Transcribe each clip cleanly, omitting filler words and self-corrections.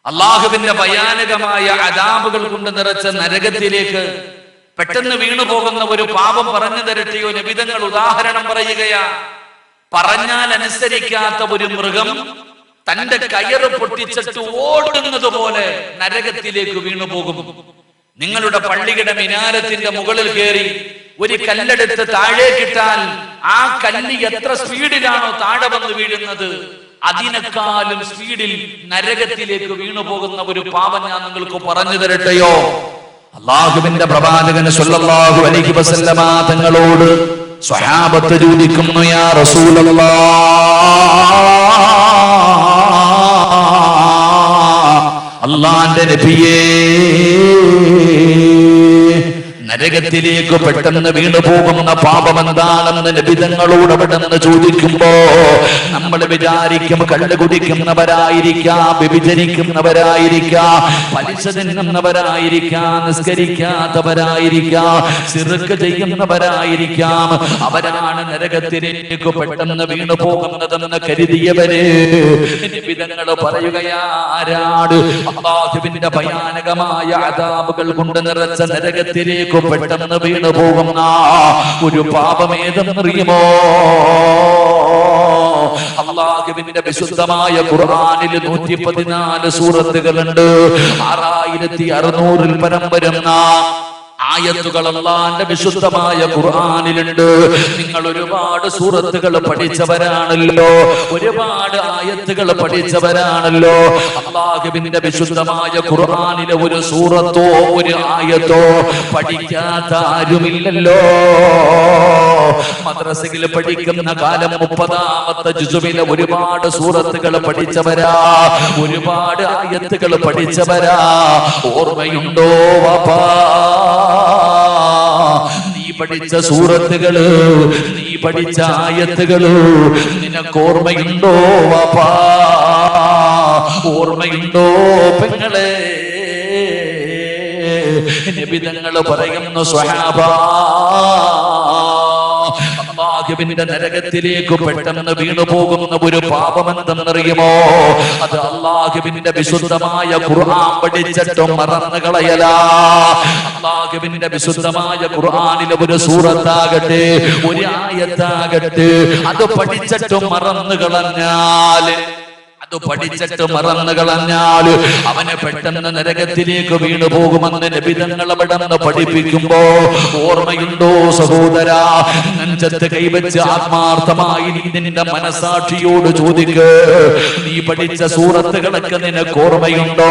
അള്ളാഹുവിന്റെ ഭയാനകമായ അദാബുകൾ കൊണ്ട് നിറച്ച നരകത്തിലേക്ക് പെട്ടെന്ന് വീണു പോകുന്ന ഒരു പാപം പറഞ്ഞു തരട്ടെയോ? നബിതങ്ങൾ ഉദാഹരണം പറയുകയാ. പറഞ്ഞാൽ അനുസരിക്കാത്ത ഒരു മൃഗം തന്റെ കയറ് പൊട്ടിച്ചിട്ട് ഓടുന്നത് പോലെ നരകത്തിലേക്ക് വീണു പോകും. നിങ്ങളുടെ പള്ളിയുടെ മിനാരത്തിന്റെ മുകളിൽ കയറി ഒരു കല്ലെടുത്ത് താഴേക്കിട്ടാൽ ആ കല്ല് എത്ര സ്പീഡിലാണോ താഴെ വന്ന് വീഴുന്നത്, അതിനേക്കാളും സ്പീഡിൽ നരകത്തിലേക്ക് വീണു പോകുന്ന ഒരു പാപം ഞാൻ നിങ്ങൾക്ക് പറഞ്ഞു തരട്ടെയോ? അള്ളാഹുവിന്റെ പ്രവാചകൻ സ്വല്ലല്ലാഹു അലൈഹി വസല്ലമ തങ്ങളോട് സ്വഹാബത്ത് ചോദിക്കുന്നു, യാ റസൂലല്ലാഹ്, അല്ലാഹുവിന്റെ നബിയേ, നരകത്തിലേക്ക് പെട്ടെന്ന് വീണു പോകുന്ന പാപം എന്താണെന്ന് നബി തങ്ങളോട് അവിടെ നിന്ന് ചോദിക്കുമ്പോ നമ്മൾ വിചാരിക്കും കള്ള് കുടിക്കുന്നവരായിരിക്കാം, വ്യഭിചരിക്കുന്നവരായിരിക്കാം, പലിശ തിന്നുന്നവരായിരിക്കാം, നിസ്കരിക്കാത്തവരായിരിക്കാം, ശിർക്ക് ചെയ്യുന്നവരായിരിക്കാം, അവരാണ് നരകത്തിലേക്ക് പെട്ടെന്ന് വീണു പോകുന്നതെന്ന് കരുതിയവര്. നബി തങ്ങൾ പറയുകയാരാണ്? അല്ലാഹുവിന്റെ ഭയാനകമായ അദാബുകൾ കൊണ്ട് നിറച്ച നരകത്തിലേക്ക് പെട്ടെന്ന് വീണു പോകുന്ന ഒരു പാപം ഏതെന്നറിയുമോ? അല്ലാഹുവിന്റെ വിശുദ്ധമായ ഖുർആനിൽ 114 സൂറത്തുകളുണ്ട്. 6600 പരം വരുന്ന ആയത്തുകൾ അല്ലാഹുവിന്റെ വിശുദ്ധമായ ഖുർആനിലുണ്ട്. നിങ്ങൾ ഒരുപാട് സൂറത്തുകൾ പഠിച്ചവരാണല്ലോ, ഒരുപാട് ആയത്തുകൾ പഠിച്ചവരാണല്ലോ. അല്ലാഹുവിന്റെ വിശുദ്ധമായ ഖുർആനിലെ ഒരു സൂറത്തോ ഒരു ആയത്തോ പഠിക്കാത്ത ആരുമില്ലല്ലോ. മദ്രസയിൽ പഠിക്കുന്ന കാലം 30ാമത്തെ ജുസുവിലെ ഒരുപാട് സൂറത്തുകൾ പഠിച്ചവരാ, ഒരുപാട് ആയത്തുകൾ പഠിച്ചവരാ. ഓർമ്മയുണ്ടോ വാപ്പാ? നീ പഠിച്ച സൂറത്തുകള്, നീ പഠിച്ച ആയത്തുകള് നിനക്ക് ഓർമ്മയുണ്ടോ വാപ്പാ? ഓർമ്മയുണ്ടോ പെങ്ങളെ? നബി തങ്ങൾ പറയുന്നു, സ്വഹാബാ, അല്ലാഹുവിന്റെ നരകത്തിലേക്ക് പെട്ടെന്ന് വീണു പോകുന്ന ഒരു പാപം എന്തെന്നറിയുമോ? അത് അല്ലാഹുവിന്റെ വിശുദ്ധമായ ഖുർആൻ പഠിച്ചിട്ടും മറന്നു കളയലാ. അല്ലാഹുവിന്റെ വിശുദ്ധമായ ഖുർആനിലെ ഒരു സൂറത്താകട്ടെ, ഒരു ആയത്താകട്ടെ, അത് പഠിച്ചിട്ടും മറന്നു കളഞ്ഞാൽ, പഠിച്ചിട്ട് മറന്നു കളഞ്ഞാൽ അവന് പെട്ടെന്ന് നരകത്തിലേക്ക് വീണു പോകുമെന്ന് നബി തങ്ങൾ അവിടെ നിന്ന് പഠിപ്പിക്കുമ്പോ, ഓർമ്മയുണ്ടോ സഹോദരാ? നെഞ്ചത്ത് കൈവച്ച് ആത്മാർത്ഥമായി നിന്റെ മനസാക്ഷിയോട് ചോദിക്ക്, നീ പഠിച്ച സൂറത്തുകളൊക്കെ നിനക്ക് ഓർമ്മയുണ്ടോ?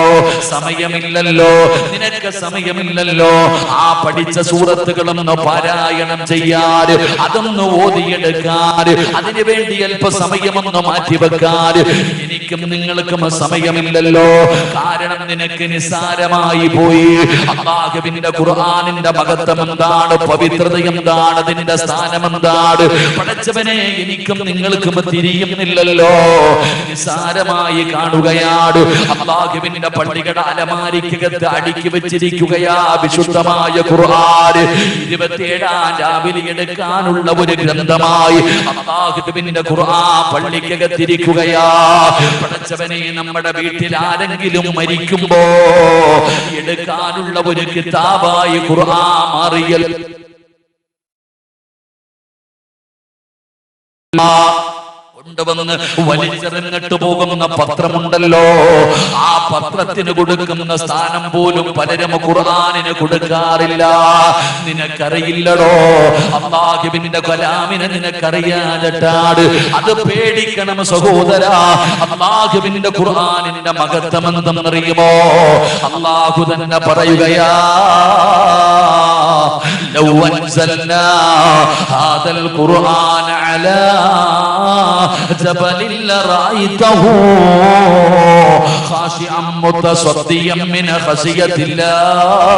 സമയമില്ലല്ലോ, നിനക്ക് സമയമില്ലല്ലോ. ആ പഠിച്ച സൂറത്തുകളൊന്ന് പാരായണം ചെയ്യാൻ, അതൊന്ന് ഓതിയെടുക്കാൻ, അതിനു വേണ്ടി അല്പ സമയമൊന്ന് മാറ്റിവെക്കാൻ എനിക്ക് നിങ്ങൾക്കും സമയമില്ലല്ലോ. കാരണം നിനക്ക് നിസ്സാരമായി പോയി. അല്ലാഹുവിന്റെ ഖുർആനിന്റെ മഹത്വം എന്താണ്, പവിത്രത എന്താണ്, അതിന്റെ സ്ഥാനം എന്താണ്, പടച്ചവനെ എനിക്കും നിങ്ങൾക്കും തിരിയുന്നില്ലല്ലോ. നിസ്സാരമായി കാണുകയാണ്. അല്ലാഹുവിന്റെ പള്ളികളുടെ അലമാരിക്കകത്ത് അടുക്കി വെച്ചിരിക്കുകയാ വിശുദ്ധമായ ഖുർആൻ. 27ാം രാവിലെ എടുക്കാനുള്ള ഒരു ഗ്രന്ഥമായി അല്ലാഹുവിന്റെ ഖുർആൻ പള്ളിക്കകത്തിരിക്കുകയാ. പടച്ചവനെ, നമ്മുടെ വീട്ടിൽ ആരെങ്കിലും മരിക്കുമ്പോ എടുക്കാനുള്ള ഒരു കിതാബായി ഖുർആൻ മാറിയൽ കൊണ്ടുവന്ന് വലിച്ചെറിഞ്ഞിട്ട് പോകുന്ന പത്രമുണ്ടല്ലോ, ആ പത്രത്തിന് കൊടുക്കുന്ന സ്ഥാനം പോലും പലരും ഖുർആനിന് കൊടുക്കാറില്ല. നിനക്കറിയില്ലടോ, അല്ലാഹുവിന്റെ കലാമിനെ നിനക്കറിയാഞ്ഞിട്ടാണ്. അത് പേടിക്കണം സഹോദരാ. അല്ലാഹുവിന്റെ ഖുർആനിന്റെ മഹത്വം എന്തെന്നറിയുമോ? അല്ലാഹു തന്നെ പറയുകയാ, ലൗ അൻസൽനാ ഹാദൽ ഖുർആന അലാ ജബലിൻ ലറഅയ്തഹു ഖാശിഅൻ മുതസദ്ദിയൻ മിൻ ഖശിയത്തില്ലാഹ്.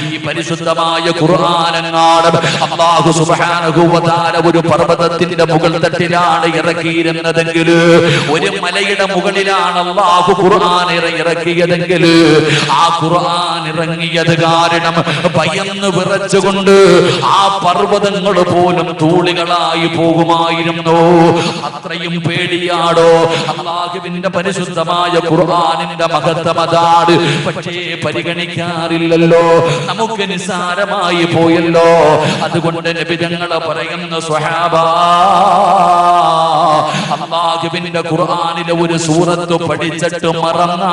ഈ പരിശുദ്ധമായ ഖുർആനെങ്ങാനും അല്ലാഹു സുബ്ഹാനഹു വ തആല ഒരു പർവതത്തിന്റെ മുകൾ തട്ടിലാണ് ഇറക്കിയിരുന്നതെങ്കിൽ, ഒരു മലയുടെ മുകളിലാണ് അല്ലാഹു ഖുർആൻ ഇറക്കിയതെങ്കിൽ, ആ ഖുർആൻ ഇറങ്ങിയത് കാരണം ഭയന്ന് വിറച്ചുകൊണ്ട് ആ പർവ്വതങ്ങൾ പോലും തൂളികളായി പോകുമായിരുന്നു. അത്രയും പേടിയാടോ അല്ലാഹുവിന്റെ പരിശുദ്ധമായ ഖുർആനിന്റെ മഹത്വം അതാണ്. പക്ഷേ പരിഗണിക്കാറില്ലല്ലോ, നമുക്ക് നിസ്സാരമായി പോയല്ലോ. അതുകൊണ്ട് നബി തങ്ങൾ പറയുന്ന സ്വഹാബാ, അല്ലാഹുവിന്റെ ഖുർആനിലെ ഒരു സൂറത്ത് പഠിച്ചിട്ട് മറന്ന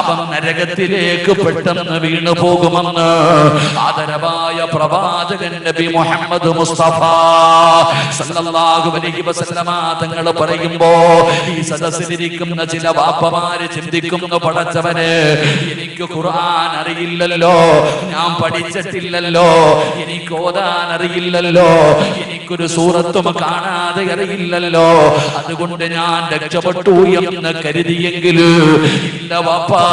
അവൻ നരകത്തിലേക്ക് പെട്ടെന്ന് വീണു പോകുമെന്ന് ആദരവായ പ്രവാചകൻ നബി മുഹമ്മദ് മുസ്തഫ സല്ലല്ലാഹു അലൈഹി വസല്ലമ തങ്ങൾ പറയുമ്പോ ഈ സദസ്സിലിരിക്കുന്ന ചില വാപ്പമാര് ചിന്തിക്കുന്നു, പടച്ചവനെ എനിക്ക് ഖുർആൻ അറിയില്ലല്ലോ, ഞാൻ പഠിച്ചിട്ടില്ലല്ലോ, എനിക്ക് ഓതാൻ അറിയില്ലല്ലോ, എനിക്കൊരു സൂറത്തും കാണാതെ അറിയില്ലല്ലോ, അതുകൊണ്ട് ഞാൻ രക്ഷപ്പെട്ടു എന്ന് കരുതിയെങ്കിൽ ഇല്ല വാപ്പാ.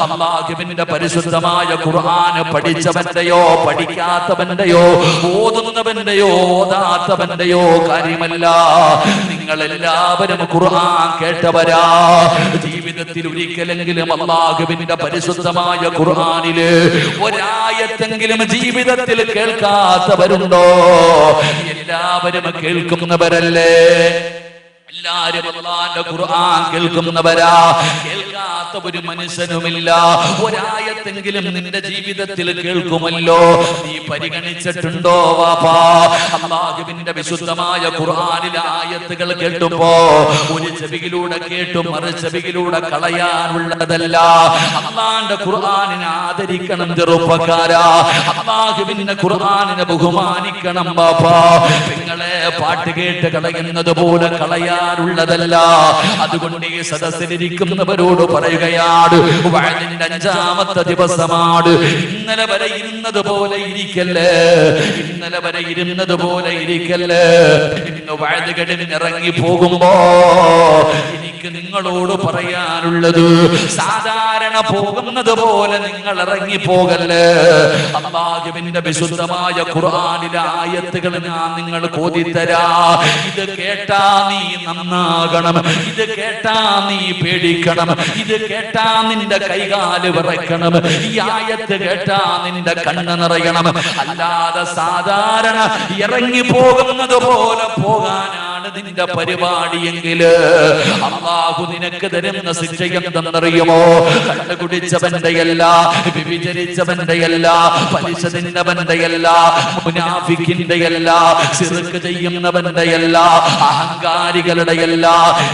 അല്ലാഹുവിന്റെ പരിശുദ്ധമായ ഖുർആൻ പഠിച്ചവന്റെയോ പഠിക്കാത്തവന്റെയോ ഓതുന്നവന്റെയോ ഓതാത്തവന്റെയോ കാര്യമല്ല. നിങ്ങൾ എല്ലാവരും ഖുർആൻ കേട്ടവരാ. ജീവിതത്തിൽ ഒരിക്കലെങ്കിലും അല്ലാഹുവിന്റെ പരിശുദ്ധമായ ഖുർആനില് ഒരായത്തെങ്കിലും ജീവിതത്തിൽ കേൾക്കാത്തവരുണ്ടോ? എല്ലാവരും കേൾക്കുന്നവരല്ലേ? എല്ലാരും അല്ലാഹുവിന്റെ ഖുർആൻ കേൾക്കുന്നവരാ. കേൾക്കാത്ത ഒരു മനുഷ്യനുമില്ല. ഒരായത്തെങ്കിലും നിന്റെ ജീവിതത്തിൽ കേൾക്കുമല്ലോ. നീ പരിഗണിച്ചിട്ടുണ്ടോ വാപ്പാ? അല്ലാഹുവിന്റെ വിശുദ്ധമായ ഖുർആനിലെ ആയത്തുകൾ കേട്ടുമ്പോ ഒരു ചെവിയിലൂടെ കേട്ടു മറു ചെവിയിലൂടെ കളയാനുള്ളതല്ല. അല്ലാഹുവിന്റെ ഖുർആനിനെ ആദരിക്കണം ചെറുപ്പക്കാരാ. അല്ലാഹുവിന്റെ ഖുർആനിനെ ബഹുമാനിക്കണം വാപ്പാ. നിങ്ങളെ പാട്ട് കേട്ട് കളയുന്നത് പോലെ കളയാനുള്ളതല്ല. അതുകൊണ്ട് ഈ സദസ്സിലിരിക്കുന്നവരോട് പറയുകയാണ്, വഅദിന്റെ 5ാമത്തെ ദിവസമാണ്. ഇന്നലെ വരെ ഇരുന്നത് പോലെ ഇരിക്കല്ലേ, ഇന്നലെ വരെ ഇരുന്നത് പോലെ ഇരിക്കല്ലേ. ഇന്ന് വഅദ് കഴിഞ്ഞ് ഇറങ്ങി പോകുമ്പോ എനിക്ക് നിങ്ങളോട് പറയാനുള്ളത്, സാധാരണ പോകുന്നത് പോലെ നിങ്ങൾ ഇറങ്ങി പോകല്ലേ. അല്ലാഹുവിന്റെ വിശുദ്ധമായ ഖുർആനിലെ ആയത്തുകൾ ഞാൻ നിങ്ങൾക്ക് ഓതിത്തരാ. ഇത് കേട്ടാ നീ നന്നാകണം, ഇത് കേട്ടാ നീ പേടിക്കണം, ഇത് കേട്ടാ നിന്റെ കൈകാല് വിറയ്ക്കണം, ഈ ആയത്ത് കേട്ടാ നിന്റെ കണ്ണ് നിറയണം. അല്ലാതെ സാധാരണ ഇറങ്ങി പോകുന്നത് പോലെ പോകാനാണ് നിന്റെ പരിപാടിയെങ്കില് അല്ലാഹു നിനക്ക് തരുന്ന ശിക്ഷ എന്തെന്നറിയുമോ? കണ്ടുകുടിച്ചവന്റെയല്ല, വ്യഭിചരിച്ചവന്റെയല്ല, പലിശ തിന്നവന്റെയല്ല, മുനാഫിക്കിന്റെയല്ല, ശിർക്ക് ചെയ്യുന്നവന്റെയല്ല, അഹങ്കാരികളുടെയല്ല.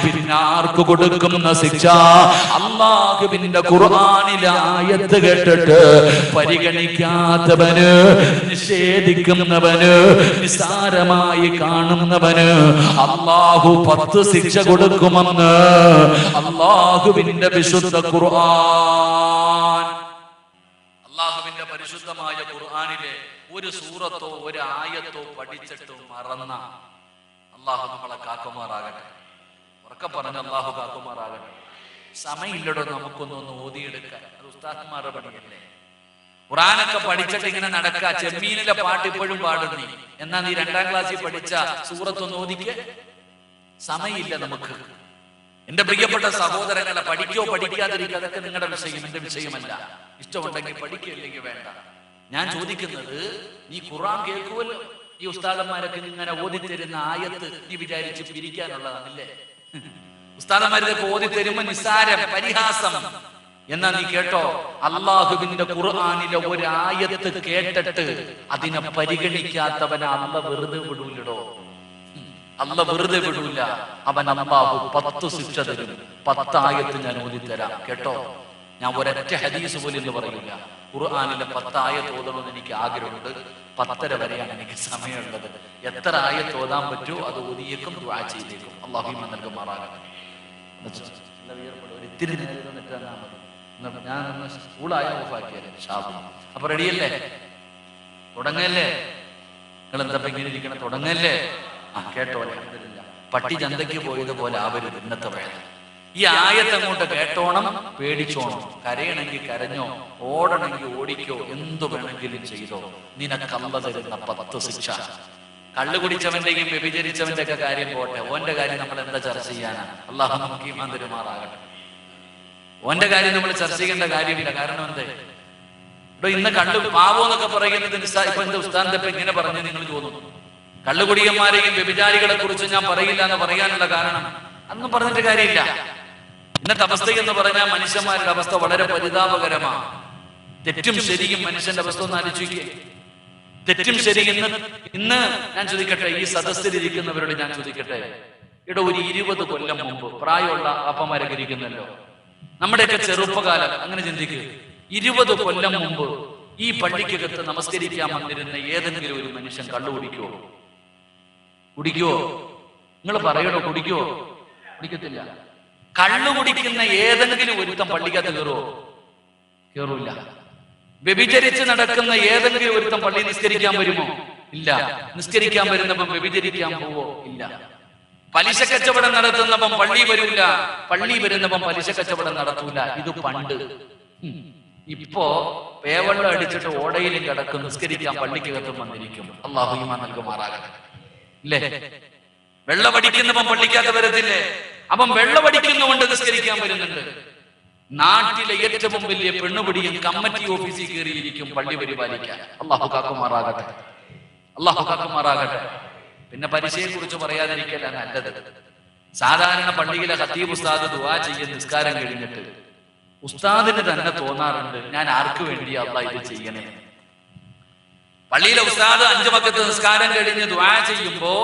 പിന്നെ ആർക്ക് കൊടുക്കുന്ന ശിക്ഷ? അല്ലാഹുവിന്റെ ഖുർആനിലെ ആയത്ത് കേട്ടിട്ട് പരിഗണിക്കാത്തവന്, നിഷേധിക്കുന്നവന്, നിസാരമായി കാണുന്നവന് അല്ലാഹു 10 ശിക്ഷ കൊടുക്കുമെന്ന് അല്ലാഹുവിന്റെ വിശുദ്ധ ഖുർആൻ. അല്ലാഹുവിന്റെ പരിശുദ്ധമായ ഖുർആനിലെ ഒരു സൂറത്തോ ഒരു ആയത്തോ പഠിച്ചിട്ടോ മറന്ന അല്ലാഹു നമ്മളെ കാക്കുമാറാകട്ടെ. ഉറക്കെ പറഞ്ഞ അല്ലാഹു കാക്കുമാറാകട്ടെ. സമയമില്ലടോ നമുക്കൊന്നൊന്ന് ഓതിയെടുക്കാൻ. അത് ഉസ്താദ്മാരുടെ പണിയല്ലേ. ഖുർആനൊക്കെ പഠിച്ചിട്ട് ഇങ്ങനെ നടക്കുക. ചെമ്മീനിലെ പാട്ട് ഇപ്പോഴും പാടും നീ. എന്നാ നീ 2ാം ക്ലാസ്സിൽ പഠിച്ച സൂറത്തൊന്ന് ഓതിക്ക്. സമയമില്ല നമുക്ക്. എന്റെ പ്രിയപ്പെട്ട സഹോദരങ്ങളെ, പഠിക്കോ പഠിക്കാതിരിക്കുക അതൊക്കെ നിങ്ങളുടെ വിഷയം, എന്റെ വിഷയമല്ല. ഇഷ്ടമുണ്ടെങ്കിൽ പഠിക്കില്ലെങ്കിൽ വേണ്ട. ഞാൻ ചോദിക്കുന്നത്, നീ ഖുർആൻ കേൾക്കുമല്ലോ. ഈ ഉസ്താദന്മാരൊക്കെ ഇങ്ങനെ ഓതിത്തരുന്ന ആയത്ത് നീ വിചാരിച്ച് പിരിക്കാനുള്ളതാണല്ലേ? ഉസ്താദന്മാരൊക്കെ ഓതിത്തരുമ്പോ നിസ്സാരം, പരിഹാസം. എന്നാ നീ കേട്ടോ, അല്ലാഹുവിന്റെ ഖുർആനിലെ ഒരു ആയത്ത് കേട്ടിട്ട് അതിനെ പരിഗണിക്കാത്തവനെ അല്ല വെറുതെ വിടൂലടോ. അല്ല വെറുതെ വിടൂല. അവൻ അല്ലാഹു 10 ശിക്ഷ തരും. 10 ആയത്ത് ഞാൻ ഓതിത്തരാം കേട്ടോ. ഞാൻ ഒരൊറ്റ ഹദീസ് പോലും എന്ന് പറയില്ല. ഖുർആനിലെ 10 ആയത്ത് ഓതണമെന്ന് എനിക്ക് ആഗ്രഹമുണ്ട്. 10:30 വരെയാണ് എനിക്ക് സമയമുള്ളത്. എത്ര ആയത്ത് ഓതാൻ പറ്റുമോ അത് ഓതിയേക്കും, ദുആ ചെയ്തേക്കും. അല്ലാഹു ഈമാൻ നൽകുമാറാകട്ടെ. ഇത്തിരി നേരം ഞാൻ സ്കൂളായ ഓഫാക്കിയാലേ ഷാബു. അപ്പൊ റെഡിയല്ലേ? തുടങ്ങല്ലേ? നിങ്ങൾ എന്താ ഇങ്ങനെ ഇരിക്കണം? തുടങ്ങല്ലേ? ആ കേട്ടോ. പട്ടി ചന്തയ്ക്ക് പോയതുപോലെ ആവരുത് ഇന്നത്തെ വേദന. ഈ ആയത്ത് അങ്ങോട്ട് കേട്ടോണം, പേടിച്ചോണം. കരയണമെങ്കിൽ കരഞ്ഞോ, ഓടണമെങ്കിൽ ഓടിക്കോ, എന്തു വേണമെങ്കിലും ചെയ്തോ, നിനക്കല്ല തരുന്ന 10 ശിക്ഷ. കള്ളു കുടിച്ചവന്റെയും വ്യഭിചരിച്ചവന്റെ ഒക്കെ കാര്യം പോട്ടെ, ഓന്റെ കാര്യം നമ്മൾ എന്താ ചർച്ച ചെയ്യാനാ? അള്ളാഹു നമുക്ക് ഈമാൻ തരുമാറാകട്ടെ. ഓന്റെ കാര്യം നമ്മൾ ചർച്ച ചെയ്യേണ്ട കാര്യമില്ല. കാരണം എന്തേ ഇന്ന് കള്ളു പാവോന്നൊക്കെ പറയുന്നത് ഇപ്പൊ എന്റെ ഉസ്താദിന്റെ ഇപ്പൊ ഇങ്ങനെ പറഞ്ഞ് നിങ്ങൾ തോന്നുന്നു. കള്ളുകുടിയന്മാരെയും വ്യഭിചാരികളെ കുറിച്ച് ഞാൻ പറയില്ല എന്ന് പറയാനുള്ള കാരണം അതൊന്നും പറഞ്ഞിട്ട് കാര്യമില്ല. ഇന്നത്തെ അവസ്ഥ എന്ന് പറഞ്ഞാൽ മനുഷ്യന്മാരുടെ അവസ്ഥ വളരെ പരിതാപകരമാണ്. തെറ്റും ശരിയും മനുഷ്യന്റെ അവസ്ഥ ഒന്ന് ആലോചിക്കുക. തെറ്റും ശരി ഇന്ന് ഞാൻ ചോദിക്കട്ടെ, ഈ സദസ്സിലിരിക്കുന്നവരോട് ഞാൻ ചോദിക്കട്ടെ, ഇവിടെ ഒരു 20 കൊല്ലം മുമ്പ് പ്രായമുള്ള അപ്പന്മാരൊക്കെ ഇരിക്കുന്നല്ലോ, നമ്മുടെയൊക്കെ ചെറുപ്പകാലം അങ്ങനെ ചിന്തിക്കുക. 20 കൊല്ലം മുമ്പ് ഈ പള്ളിക്കകത്ത് നമസ്കരിക്കാൻ വന്നിരുന്ന ഏതെങ്കിലും ഒരു മനുഷ്യൻ കള്ളു കുടിക്കുവോ? നിങ്ങൾ പറയണോ? കുടിക്കുവോ? കുടിക്കത്തില്ല. കള്ളു കുടിക്കുന്ന ഏതെങ്കിലും ഒരുത്തം പള്ളിക്കകത്ത് കയറുവോ? കയറൂല. വ്യഭിചരിച്ച് നടക്കുന്ന ഏതെങ്കിലും ഒരുത്തം പള്ളി നിസ്കരിക്കാൻ വരുമോ? ഇല്ല. നിസ്കരിക്കാൻ വരുന്നപ്പം വ്യഭിചരിക്കാൻ പോവോ? ഇല്ല. പലിശ കച്ചവടം നടത്തുന്നപ്പം പള്ളി വരൂല, പള്ളി വരുന്നപ്പം പലിശ കച്ചവടം നടത്തൂല. ഇത് പണ്ട്. ഇപ്പോ പേവെള്ളം അടിച്ചിട്ട് ഓടയിലും കിടക്കും, നിസ്കരിക്കാൻ പള്ളിക്കകത്തും വന്നിരിക്കും. അല്ലാഹു ഈമാൻ നൽകുമാറാകട്ടെ. ഇല്ലേ? വെള്ളമടിക്കുന്നപ്പം പള്ളിക്കകത്ത് വരത്തില്ലേ? അപ്പം വെള്ളമടിക്കുന്നുകൊണ്ട് നിസ്കരിക്കാൻ വരുന്നുണ്ട്. നാട്ടിലെ ഏറ്റവും വലിയ പെണ്ണുപിടിയും കമ്മിറ്റി ഓഫീസിൽ കയറിയിരിക്കും പള്ളി പരിപാലിക്കാൻ. അല്ലാഹു കാക്കുമാറാകട്ടെ. അല്ലാഹു കാക്കുമാറാകട്ടെ. പിന്നെ പലിശയെ കുറിച്ച് പറയാതിരിക്കല നല്ലത്. സാധാരണ പള്ളിയിലെ ഖത്തീബ് ഉസ്താദ് ദുആ ചെയ്യുന്ന നിസ്കാരം കഴിഞ്ഞിട്ട് ഉസ്താദിന് തന്നെ തോന്നാറുണ്ട്, ഞാൻ ആർക്ക് വേണ്ടി അല്ലാഹ് ഇത് ചെയ്യണേ. പള്ളിയിലെ ഉസ്താദ് 5 വഖത്ത് നിസ്കാരം കഴിഞ്ഞ് ദുആ ചെയ്യുമ്പോ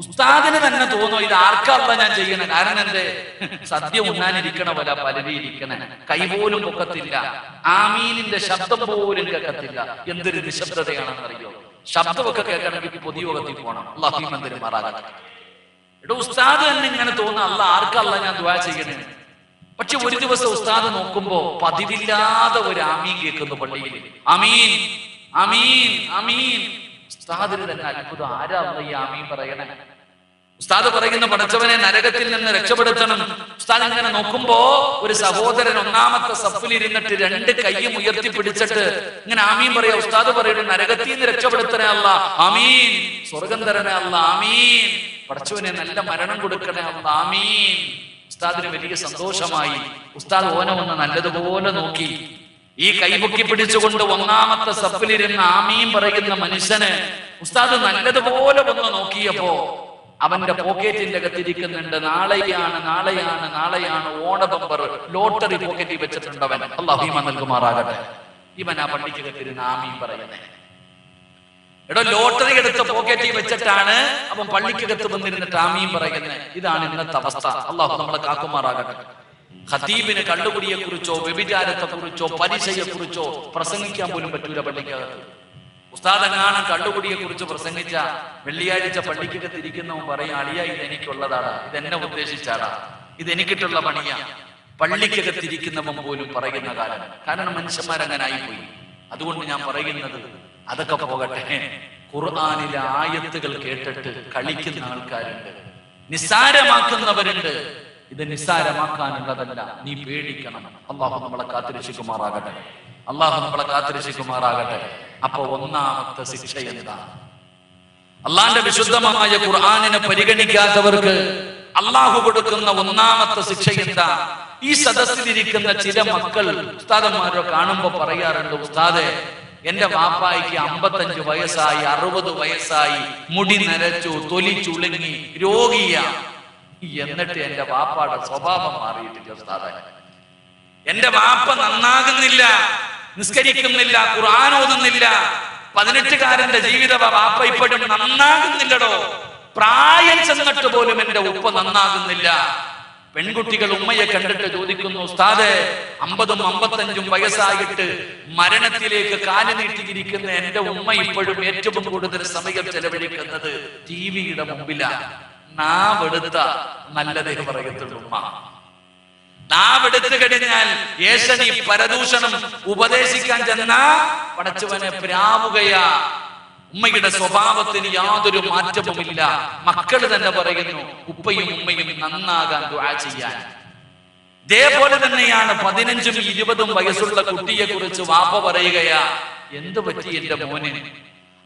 ഉസ്താദിന് തന്നെ തോന്നും, ഇത് ആർക്കല്ല ഞാൻ ചെയ്യണേ. കാരണം എന്തേ? സദ്യ ഉണ്ണാനിരിക്കണ പോലെ പലരിയിരിക്കണേ, കൈപോലും പൊക്കത്തില്ല, ആമീനിന്റെ ശബ്ദം പോലും കേൾക്കത്തില്ല. എന്തൊരു നിശബ്ദതയാണെന്നറിയോ? ശബ്ദമൊക്കെ കേൾക്കണമെങ്കിൽ പൊതുയോഗത്തിൽ പോകണം. അല്ലാഹു ഈമാൻ തരുമാറാകട്ടെ. ഇവിടെ ഉസ്താദ് തന്നെ ഇങ്ങനെ തോന്നുന്ന, അല്ല ആർക്കല്ല ഞാൻ ദുആ ചെയ്യണേ. പക്ഷെ ഒരു ദിവസം ഉസ്താദ് നോക്കുമ്പോ പതിവില്ലാതെ ഒരു ആമീൻ കേൾക്കുന്നു പള്ളിയിൽ. ആമീൻ ആമീൻ ആമീൻ. ഉസ്താദിന് തന്നെ അത്ഭുതം, ആരാ ഈ ആമീൻ പറയണേ? ഉസ്താദ് പറയുന്ന, പടച്ചവനെ നരകത്തിൽ നിന്ന് രക്ഷപ്പെടുത്തണം. ഉസ്താദ് ഇങ്ങനെ നോക്കുമ്പോ ഒരു സഹോദരൻ 1ാമത്തെ സഫിലിരുന്നിട്ട് 2 കൈയും ഉയർത്തി പിടിച്ചിട്ട് ഇങ്ങനെ ആമീൻ പറയാ. ഉസ്താദ് പറയുന്നു, നരകത്തിൽ നിന്ന് രക്ഷപ്പെടുത്തണേ അല്ല, ആമീൻ. സ്വർഗം തരണേ അല്ല, ആമീൻ. പടച്ചവനെ നല്ല മരണം കൊടുക്കണേ അല്ല, ആമീൻ. ഉസ്താദിന് വലിയ സന്തോഷമായി. ഉസ്താദ് ഓനെ ഒന്ന് നല്ലതുപോലെ നോക്കി. ഈ കൈപൊക്കി പിടിച്ചുകൊണ്ട് 1ാമത്തെ സഫിലിരുന്ന ആമീൻ പറയുന്ന മനുഷ്യന് ഉസ്താദ് നല്ലതുപോലെ ഒന്ന് നോക്കിയപ്പോ അവന്റെ പോക്കറ്റിന്റെ അകത്തിരിക്കുന്നുണ്ട്, നാളെയാണ് നാളെയാണ് നാളെയാണ് ഓണ ബമ്പർ ലോട്ടറി പോക്കറ്റിൽ വെച്ചിട്ടുണ്ടവൻ. അല്ലാഹു ഈമാൻ നൽകുമാറാകട്ടെ. ഇവൻ ആ പള്ളിക്കകത്തിരുന്ന് ആമീൻ പറയുന്നേ. എടോ, ലോട്ടറി എടുത്ത പോക്കറ്റിൽ വെച്ചിട്ടാണ് അവൻ പള്ളിക്കകത്ത് വന്നിരുന്നിട്ട് ആമീൻ പറയുന്നത്. ഇതാണ് ഇന്നത്തെ അവസ്ഥ. അല്ലാഹു നമ്മളെ കാക്കുമാറാകട്ടെ. ഖതീബിന് കള്ളുകുടിയെ കുറിച്ചോ വ്യഭിചാരത്തെ കുറിച്ചോ പലിശയെ കുറിച്ചോ പ്രസംഗിക്കാൻ പോലും പറ്റൂല പള്ളിക്കകത്ത്. ഉസ്താദെങ്ങാനും കള്ളുകുടിയെ കുറിച്ച് പ്രസംഗിച്ച വെള്ളിയാഴ്ച പള്ളിക്കകത്ത് ഇരിക്കുന്നവൻ പറയും, അളിയ ഇത് എനിക്കുള്ളതാണ്, ഇതെന്നെ ഉദ്ദേശിച്ചാടാ, ഇത് എനിക്കിട്ടുള്ള പണിയാ. പള്ളിക്കകത്തിരിക്കുന്നവൻ പോലും പറയുന്ന കാലം. കാരണം മനുഷ്യന്മാരങ്ങനെ ആയിപ്പോയി. അതുകൊണ്ട് ഞാൻ പറയുന്നത് അതൊക്കെ പോകട്ടെ. ഖുർആനിലെ ആയത്തുകൾ കേട്ടിട്ട് കളിക്കുന്ന ആൾക്കാരുണ്ട്, നിസ്സാരമാക്കുന്നവരുണ്ട്. ഇത് നിസ്സാരമാക്കാനുള്ളതല്ല, നീ പേടിക്കണം. അല്ലാഹു നമ്മളെ കാത്തുരക്ഷിക്കുമാറാകട്ടെ. അല്ലാഹു നമ്മളെ കാത്തുരക്ഷിക്കുമാറാകട്ടെ. അപ്പൊ 1ാമത്തെ ശിക്ഷ എന്താ? അള്ളാന്റെ വിശുദ്ധമായ ഖുർആനിനെ പരിഗണിക്കാത്തവർക്ക് അള്ളാഹു കൊടുക്കുന്ന 1ാമത്തെ ശിക്ഷ എന്താ? ഈ സദസ്സിലിരിക്കുന്ന ചില മക്കൾ ഉസ്താദന്മാരോ കാണുമ്പോ പറയാറുണ്ട്, ഉസ്താദെ എന്റെ വാപ്പായ്ക്ക് 55 വയസ്സായി, 60 വയസ്സായി, മുടി നരച്ചു, തൊലി ചുളുങ്ങി, രോഗിയാ, എന്നിട്ട് എന്റെ വാപ്പയുടെ സ്വഭാവം മാറിയിട്ടില്ല ഉസ്താദെ. എന്റെ വാപ്പ നന്നാകുന്നില്ല, നിസ്കരിക്കുന്നില്ല, ഖുർആൻ ഓതുന്നില്ല. 18കാരന്റെ ജീവിത വാപ്പ ഇപ്പോഴും നന്നാകുന്നില്ലടോ. പ്രായം ചെന്നിട്ട് പോലും എന്റെ ഉപ്പ നന്നാകുന്നില്ല. പെൺകുട്ടികൾ ഉമ്മയെ കണ്ടിട്ട് ചോദിക്കുന്നു, ഉസ്താദെ 50ഉം 55ഉം വയസ്സായിട്ട് മരണത്തിലേക്ക് കാല് നീട്ടിയിരിക്കുന്ന എന്റെ ഉമ്മ ഇപ്പോഴും ഏറ്റവും കൂടുതൽ സമയം ചെലവഴിക്കുന്നത് ടിവിയുടെ മുമ്പിലാണ്. നാവെടുത്ത നല്ലതേ പറയത്തുള്ളൂ ഉമ്മ. നാവെടുത്തു കഴിഞ്ഞാൽ ഏഷണി പരദൂഷണം ഉപദേശിക്കാൻ ചെന്നാ പടച്ചവനെ പ്രാവുകയാ. ഉമ്മയുടെ സ്വഭാവത്തിന് യാതൊരു മാറ്റവുമില്ല. മക്കള് തന്നെ പറയുന്നു ഉപ്പയും ഉമ്മയും നന്നാകാൻ ദുആ ചെയ്യാൻ. ഇതേപോലെ തന്നെയാണ് 15ഉം 20ഉം വയസ്സുള്ള കുട്ടിയെ കുറിച്ച് വാപ്പ പറയുകയാ, എന്തു പറ്റി എന്റെ മോനെ,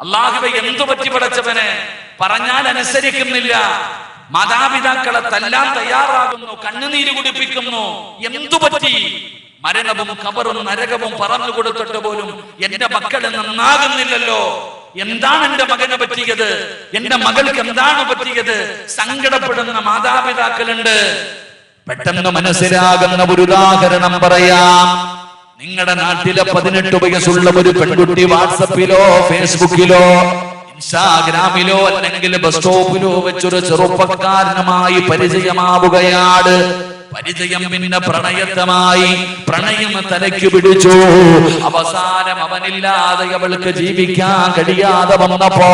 അല്ലാഹുവേ എന്തു പറ്റി പടച്ചവനെ, പറഞ്ഞാൽ അനുസരിക്കുന്നില്ല, മാതാപിതാക്കളെ തല്ലാൻ തയ്യാറാകുന്നു, കണ്ണുനീര് കുടിപ്പിക്കുന്നു, എന്തു പറ്റി? മരണവും ഖബറും നരകവും പറഞ്ഞു കൊടുത്തിട്ട് പോലും എന്റെ മക്കളെ നന്നാകുന്നില്ലല്ലോ, എന്താണ് എന്റെ മകന് പറ്റിയത്, എന്റെ മകൾക്ക് എന്താണ് പറ്റിയത്? സങ്കടപ്പെടുന്ന മാതാപിതാക്കളുണ്ട്. പെട്ടെന്ന് മനസ്സിലാകുന്ന ഒരു ഉദാഹരണം പറയാം. നിങ്ങളുടെ നാട്ടിലെ 18 വയസ്സുള്ള ഒരു പെൺകുട്ടി വാട്സപ്പിലോ ഫേസ്ബുക്കിലോ ഇൻസ്റ്റാഗ്രാമിലോ അല്ലെങ്കിൽ ബസ് സ്റ്റോപ്പിലോ വെച്ചൊരു ചെറുപ്പക്കാരനുമായി പരിചയമാവുകയാണ്. പരിചയം പിന്നെ പ്രണയത്തമായി, പ്രണയം തലയ്ക്ക് പിടിച്ചു. അവസാനം അവനില്ലാതെ അവൾക്ക് ജീവിക്കാൻ കഴിയാതെ വന്നപ്പോ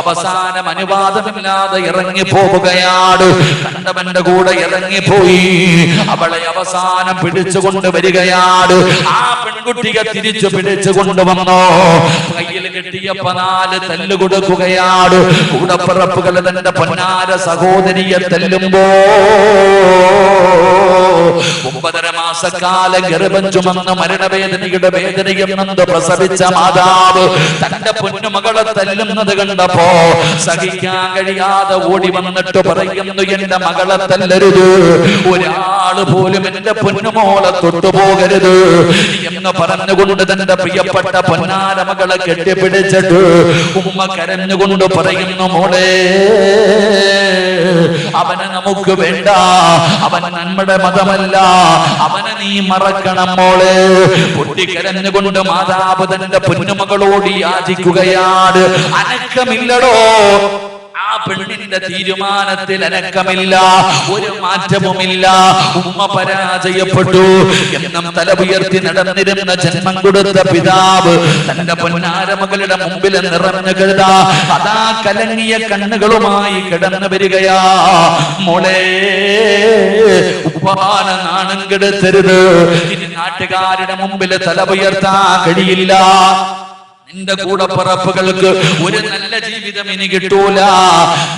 അവസാനം അനുവാദമില്ലാതെ ഇറങ്ങിപ്പോവുകയാണ്. കണ്ടവന്റെ കൂടെ ഇറങ്ങിപ്പോയി. അവളെ അവസാനം പിടിച്ചുകൊണ്ട് വരികയാണ്. ആ പെൺകുട്ടിയെ തിരിച്ചു പിടിച്ചു കൊണ്ടുവന്നോ കയ്യിൽ കെട്ടിയപ്പോ 4 തല്ല് കൊടുക്കുകയാണ്. കൂടപ്പിറപ്പുകൾ തന്റെ പൊന്നാര സഹോദരിയെ തല്ലുമ്പോ 9.5 മാസക്കാലം ഗർഭം ചുമന്ന് മരണവേദനയുടെ വേദനയും നൊന്ത് പ്രസവിച്ച മാതാവ് തന്റെ പൊന്നുമകളെ തല്ലുന്നത് കണ്ടപ്പോ സഹിക്കാൻ കഴിയാതെ ഓടി വന്നിട്ട് പറയുന്നു, എന്റെ മകളെ തല്ലരുത്, ഒരാള് പോലും എന്റെ പൊന്നുമോളെ തൊട്ടുപോകരുത് എന്ന് പറഞ്ഞുകൊണ്ട് തന്റെ പ്രിയപ്പെട്ട പൊന്നാര മകളെ കെട്ടിപ്പിടിച്ചിട്ട് ഉമ്മ കരഞ്ഞുകൊണ്ട് പറയുന്നു, മോളെ അവനെ നമുക്ക് വേണ്ട, അവൻ നമ്മുടെ മതമല്ല, അവനെ നീ മറക്കണം മോളെ. പൊട്ടിക്കരഞ്ഞുകൊണ്ട് മാതാവ് തന്റെ പൊന്നുമകളോട് യാചിക്കുകയാണ്. അനക്കമില്ലടോ, ആ പെണ്ണിന്റെ തീരുമാനത്തിൽ അനക്കമില്ല, ഒരു മാറ്റവുമില്ല. ഉമ്മ പരാജയപ്പെട്ടു. എന്നും തല ഉയർത്തി നടന്നിരുന്ന ജന്മം കൊടുത്ത പിതാവ് തന്റെ പൊന്നാര മകളുടെ മുമ്പിൽ നിറഞ്ഞു കഴുതാ അതാ കലങ്ങിയ കണ്ണുകളുമായി കിടന്നു വരികയാ. മോളെ, ഉപ്പാന നാണം കെടുത്തരുത്, ഇനി നാട്ടുകാരുടെ മുമ്പിൽ തല ഉയർത്താൻ കഴിയില്ല. നിന്റെ കൂടപ്പിറപ്പുകൾക്ക് ഒരു നല്ല ജീവിതം ഇനി കിട്ടൂല.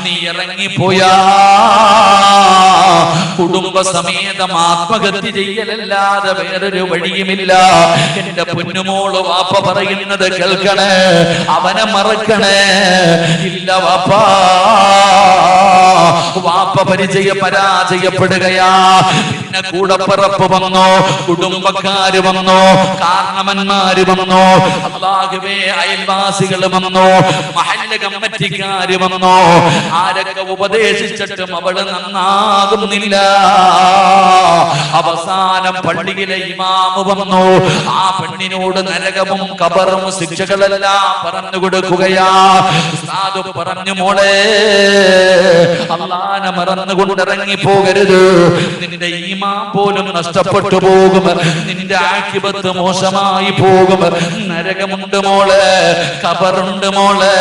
നീ ഇറങ്ങിപ്പോയാ കുടുംബസമേതം ആത്മഹത്യ ചെയ്യലല്ലാതെ വേറൊരു വഴിയുമില്ല. എന്റെ പൊന്നുമോള് വാപ്പ പറയുന്നത് കേൾക്കണേ, അവനെ മറക്കണേ. ഇല്ല വാപ്പാ, വാപ്പ പരാജയപ്പെടുകയാ. പിന്നെ കൂടപ്പിറപ്പ് വന്നോ, കുടുംബക്കാര് വന്നോ, കാരണവന്മാര് വന്നോ, അല്ലാഹുവേ അയൽവാസികൾ വന്നോ, മഹല്ല് കമ്മിറ്റിക്കാര് വന്നോ. ആരൊക്കെ ഉപദേശിച്ചിട്ടും അവള് നന്നാകുന്നില്ല. അവസാനം പള്ളിയിലെ ഇമാമ് വന്നു. ആ പെണ്ണിനോട് നരകവും ഖബറും ശിക്ഷകളെല്ലാം പറഞ്ഞു കൊടുക്കുകയാ. ഉസ്താദ് പറഞ്ഞു, മോളെ അല്ലാഹനെ മറന്നുകൊണ്ട് ഇറങ്ങി പോകരുത്, നിന്റെ ഈമാൻ പോലും നഷ്ടപ്പെട്ടു പോകും, നിന്റെ ആഖിബത്ത് മോശമായി പോകും. നരകമുണ്ട് മോളെ, ഖബറുണ്ട് മോളെ,